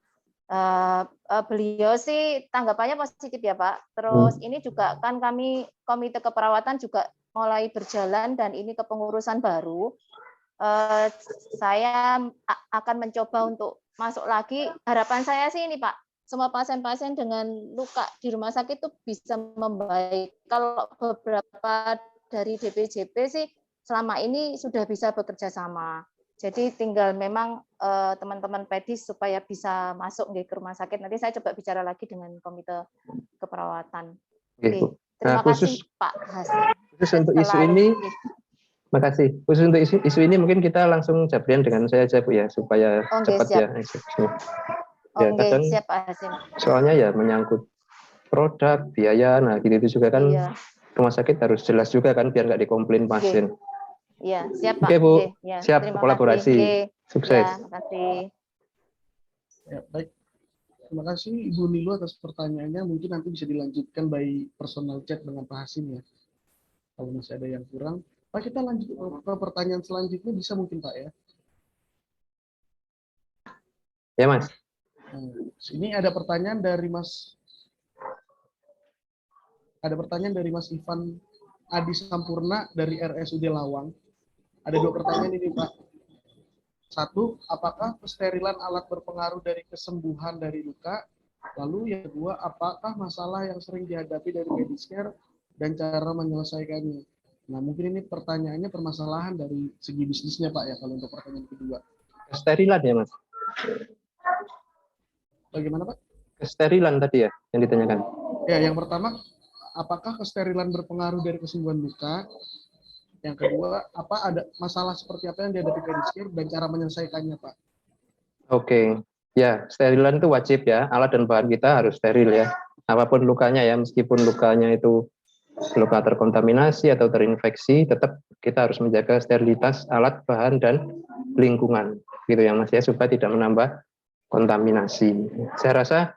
[SPEAKER 3] Beliau sih tanggapannya positif ya Pak. Terus ini juga kan kami komite keperawatan juga mulai berjalan dan ini kepengurusan baru. Saya akan mencoba untuk masuk lagi. Harapan saya sih ini Pak, semua pasien-pasien dengan luka di rumah sakit itu bisa membaik. Kalau beberapa dari DPJP sih selama ini sudah bisa bekerja sama. Jadi tinggal memang teman-teman pedis supaya bisa masuk ke rumah sakit. Nanti saya coba bicara lagi dengan komite keperawatan. Oke. Terima kasih Pak Hasim.
[SPEAKER 1] Khusus untuk isu ini, makasih. Khusus untuk isu ini mungkin kita langsung jabrian dengan saya aja Bu ya, supaya cepat ya. Ya, kadang
[SPEAKER 3] siap Pak Hasim.
[SPEAKER 1] Soalnya ya menyangkut produk, biaya, nah gitu juga kan rumah sakit harus jelas juga kan biar nggak dikomplain pasien.
[SPEAKER 3] Iya, siap Pak.
[SPEAKER 1] Oke Bu,
[SPEAKER 3] ya,
[SPEAKER 1] siap kolaborasi. Sukses.
[SPEAKER 3] Ya, terima kasih.
[SPEAKER 2] Ya, baik. Terima kasih Ibu Nilu atas pertanyaannya. Mungkin nanti bisa dilanjutkan by personal chat dengan Pak Hasim ya. Kalau masih ada yang kurang. Pak, kita lanjut ke pertanyaan selanjutnya bisa mungkin Pak ya?
[SPEAKER 1] Ya Mas.
[SPEAKER 2] Nah, ini ada pertanyaan dari Mas Ivan Adi Sampurna dari RSUD Lawang. Ada 2 pertanyaan ini Pak. Satu, apakah kesterilan alat berpengaruh dari kesembuhan dari luka? Lalu yang kedua, apakah masalah yang sering dihadapi dari Medicare dan cara menyelesaikannya? Nah, mungkin ini pertanyaannya permasalahan dari segi bisnisnya, Pak, ya, kalau untuk pertanyaan kedua.
[SPEAKER 1] Kesterilan ya, Mas?
[SPEAKER 2] Bagaimana, Pak?
[SPEAKER 1] Kesterilan tadi ya, yang ditanyakan.
[SPEAKER 2] Ya, yang pertama, apakah kesterilan berpengaruh dari kesembuhan luka? Yang kedua, apa ada masalah seperti apa yang dihadapi Medicare dan cara menyelesaikannya, Pak?
[SPEAKER 1] Oke, ya sterilan itu wajib ya, alat dan bahan kita harus steril ya. Apapun lukanya ya, meskipun lukanya itu luka terkontaminasi atau terinfeksi, tetap kita harus menjaga sterilitas alat, bahan, dan lingkungan. Gitu ya Mas ya, supaya tidak menambah kontaminasi. Saya rasa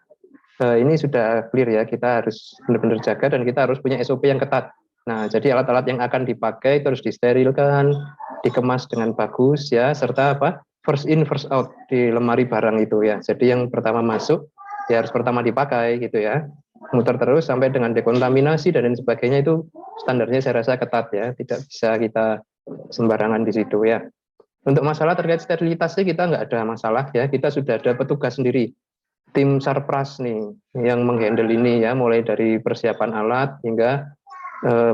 [SPEAKER 1] ini sudah clear ya, kita harus benar-benar jaga dan kita harus punya SOP yang ketat. Nah, jadi alat-alat yang akan dipakai itu harus disterilkan, dikemas dengan bagus ya, serta apa? First in first out di lemari barang itu ya. Jadi yang pertama masuk ya harus pertama dipakai gitu ya. Muter terus sampai dengan dekontaminasi dan lain sebagainya itu standarnya saya rasa ketat ya, tidak bisa kita sembarangan di situ ya. Untuk masalah terkait sterilitasnya kita nggak ada masalah ya, kita sudah ada petugas sendiri. Tim Sarpras nih yang menghandle ini ya, mulai dari persiapan alat hingga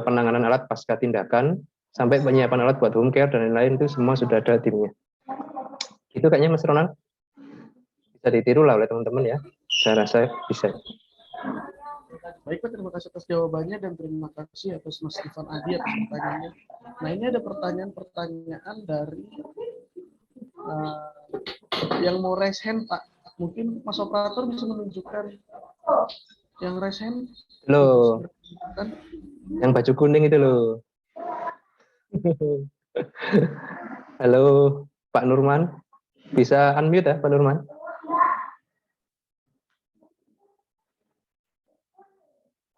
[SPEAKER 1] penanganan alat pasca tindakan sampai penyiapan alat buat home care dan lain-lain itu semua sudah ada timnya. Itu kayaknya Mas Ronald bisa ditiru lah oleh teman-teman ya. Saya rasa bisa.
[SPEAKER 2] Baik Pak, terima kasih atas jawabannya dan terima kasih atas Mas Ivan Adi atas pertanyaannya. Nah ini ada pertanyaan-pertanyaan dari yang mau raise hand Pak. Mungkin Mas Operator bisa menunjukkan yang raise hand.
[SPEAKER 1] Loh, yang baju kuning itu loh. Halo Pak Nurman, bisa unmute ya Pak Nurman?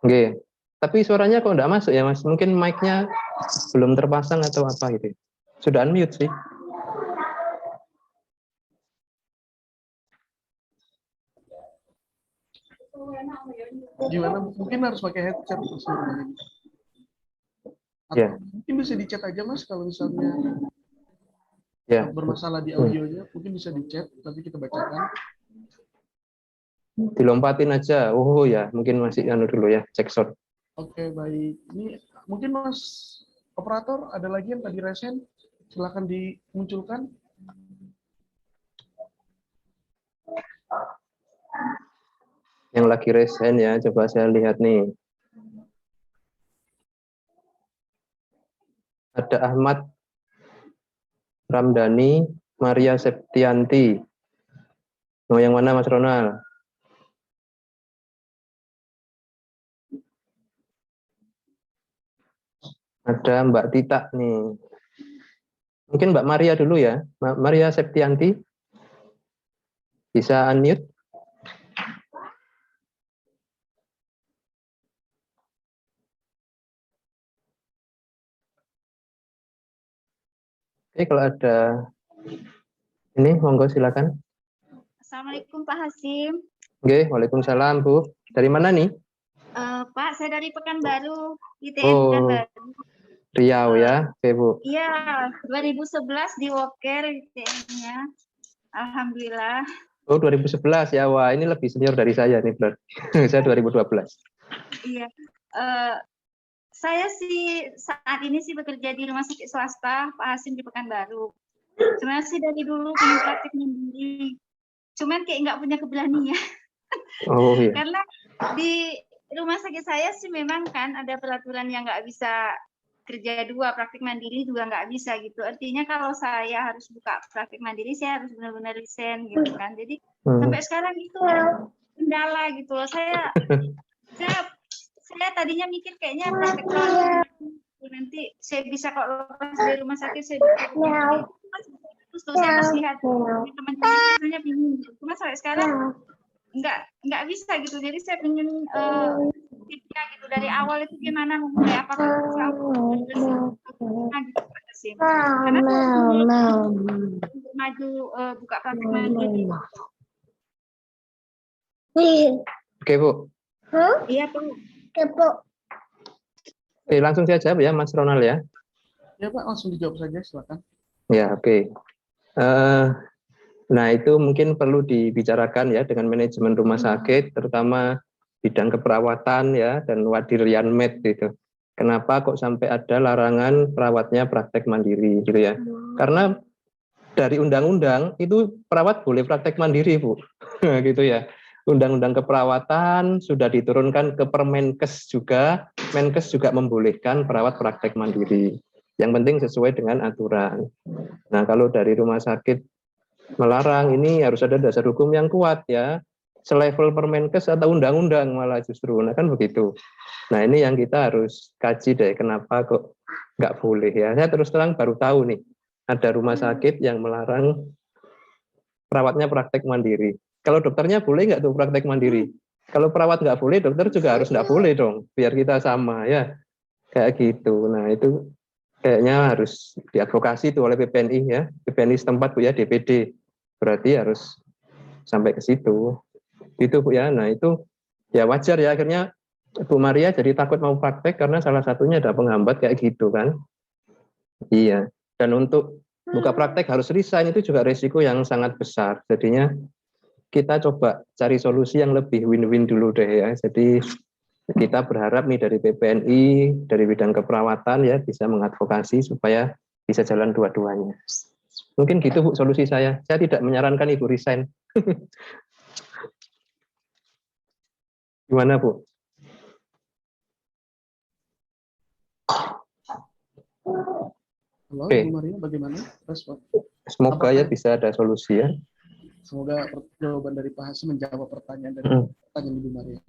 [SPEAKER 1] Oke, tapi suaranya kok enggak masuk ya Mas? Mungkin mic-nya belum terpasang atau apa gitu. Sudah unmute sih.
[SPEAKER 2] Gimana? Mungkin harus pakai headset suaranya. Atau
[SPEAKER 1] Ya.
[SPEAKER 2] mungkin bisa di-chat aja Mas kalau misalnya
[SPEAKER 1] Ya.
[SPEAKER 2] bermasalah di audionya, mungkin bisa di-chat, nanti kita bacakan.
[SPEAKER 1] Dilompatin aja. Oh ya, mungkin masih anu dulu ya, cek shot.
[SPEAKER 2] Oke, baik. Ini mungkin Mas Operator ada lagi yang tadi resen, silakan dimunculkan.
[SPEAKER 1] Yang lagi resen ya, coba saya lihat nih. Ada Ahmad Ramdhani, Maria Septianti. Mau yang mana Mas Ronald? Ada Mbak Tita nih. Mungkin Mbak Maria dulu ya. Mbak Maria Septianti. Bisa unmute? Oke, kalau ada ini, monggo silakan.
[SPEAKER 4] Assalamualaikum Pak Hasim.
[SPEAKER 1] Oke, waalaikumsalam Bu. Dari mana nih?
[SPEAKER 4] Pak, saya dari Pekanbaru, ITN
[SPEAKER 1] Oh,
[SPEAKER 4] Pekanbaru.
[SPEAKER 1] Riau ya, oke Bu.
[SPEAKER 4] Iya, 2011 di Woker ITN-nya. Alhamdulillah.
[SPEAKER 1] Oh, 2011 ya. Wah, ini lebih senior dari saya nih, Bro. Saya 2012.
[SPEAKER 4] Iya. Saya sih saat ini sih bekerja di rumah sakit swasta Pak Hasim di Pekanbaru. Sebenarnya sih dari dulu pengen praktik mandiri. Cuman kayak nggak punya keberanian.
[SPEAKER 1] Oh iya.
[SPEAKER 4] Karena di rumah sakit saya sih memang kan ada peraturan yang nggak bisa kerja dua, praktik mandiri juga nggak bisa gitu. Artinya kalau saya harus buka praktik mandiri, saya harus benar-benar resign gitu kan. Jadi sampai sekarang itu kendala gitu loh. Saya tadinya mikir kayaknya praktek nanti saya bisa kalau lepas dari rumah sakit saya terus saya masih lihat teman-teman biasanya bingung gitu. Cuma sampai sekarang nggak bisa gitu. Jadi saya ingin tipsnya gitu dari awal itu gimana memulai apakah gitu karena untuk maju buka praktek mandiri.
[SPEAKER 1] Oke Bu.
[SPEAKER 4] Iya Pak.
[SPEAKER 1] Oke, langsung saja ya Mas Ronald ya.
[SPEAKER 2] Ya Pak, langsung dijawab saja silakan.
[SPEAKER 1] Ya, oke. Nah, itu mungkin perlu dibicarakan ya dengan manajemen rumah sakit, terutama bidang keperawatan ya dan Wadir Yanmed gitu. Kenapa kok sampai ada larangan perawatnya praktek mandiri gitu ya? Karena dari undang-undang itu perawat boleh praktek mandiri, Bu. Gitu ya. Undang-undang keperawatan sudah diturunkan ke Permenkes juga. Menkes juga membolehkan perawat praktek mandiri. Yang penting sesuai dengan aturan. Nah, kalau dari rumah sakit melarang, ini harus ada dasar hukum yang kuat ya, selevel Permenkes atau undang-undang malah justru, nah kan begitu. Nah ini yang kita harus kaji deh, kenapa kok nggak boleh ya. Saya terus terang baru tahu nih, ada rumah sakit yang melarang perawatnya praktek mandiri. Kalau dokternya boleh nggak tuh praktek mandiri? Kalau perawat nggak boleh, dokter juga harus nggak boleh dong, biar kita sama ya, kayak gitu. Nah itu kayaknya harus diadvokasi tuh oleh PPNI ya, PPNI setempat Bu ya, DPD. Berarti harus sampai ke situ. Itu Bu ya. Nah, itu ya wajar ya, akhirnya Bu Maria jadi takut mau praktek karena salah satunya ada penghambat kayak gitu kan. Iya. Dan untuk buka praktek harus resign itu juga risiko yang sangat besar. Jadinya kita coba cari solusi yang lebih win-win dulu deh ya. Jadi kita berharap nih dari PPNI, dari bidang keperawatan ya bisa mengadvokasi supaya bisa jalan dua-duanya. Mungkin gitu Bu solusi saya. Saya tidak menyarankan Ibu resign. Gimana Bu?
[SPEAKER 2] Halo,
[SPEAKER 1] Oke.
[SPEAKER 2] Ibu Maria, bagaimana respon?
[SPEAKER 1] Semoga
[SPEAKER 2] Apakah
[SPEAKER 1] ya bisa ada solusi ya.
[SPEAKER 2] semoga jawaban dari Pak Hasim menjawab pertanyaan dari pertanyaan Ibu Maria.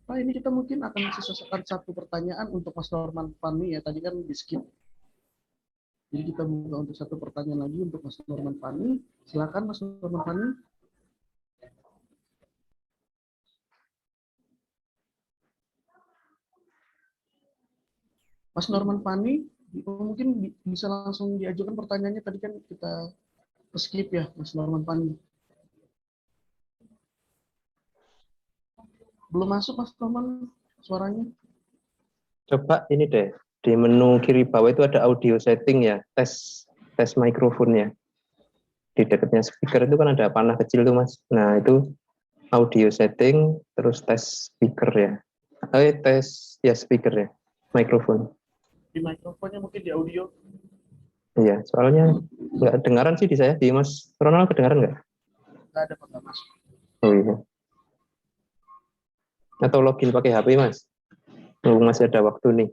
[SPEAKER 2] Pak, ini kita mungkin akan siswakan satu pertanyaan untuk Mas Norman Fani ya. Tadi kan di skip. Jadi kita buka untuk satu pertanyaan lagi untuk Mas Norman Fani. Silakan Mas Norman Fani. Mas Norman Fani, mungkin bisa langsung diajukan pertanyaannya. Tadi kan kita skip ya, Mas Norman Fani. Belum masuk Mas Norman suaranya.
[SPEAKER 1] Coba ini deh, di menu kiri bawah itu ada audio setting ya, tes mikrofonnya. Di dekatnya speaker itu kan ada panah kecil tuh Mas. Nah itu audio setting, terus tes speaker ya. Tes ya speaker ya, mikrofon.
[SPEAKER 2] Di mikrofonnya mungkin di audio.
[SPEAKER 1] Iya, soalnya nggak dengaran sih di saya. Di Mas Ronald kedengaran nggak?
[SPEAKER 2] Nggak ada Pak Mas.
[SPEAKER 1] Oh iya. Atau login pakai HP Mas? Masih ada waktu nih.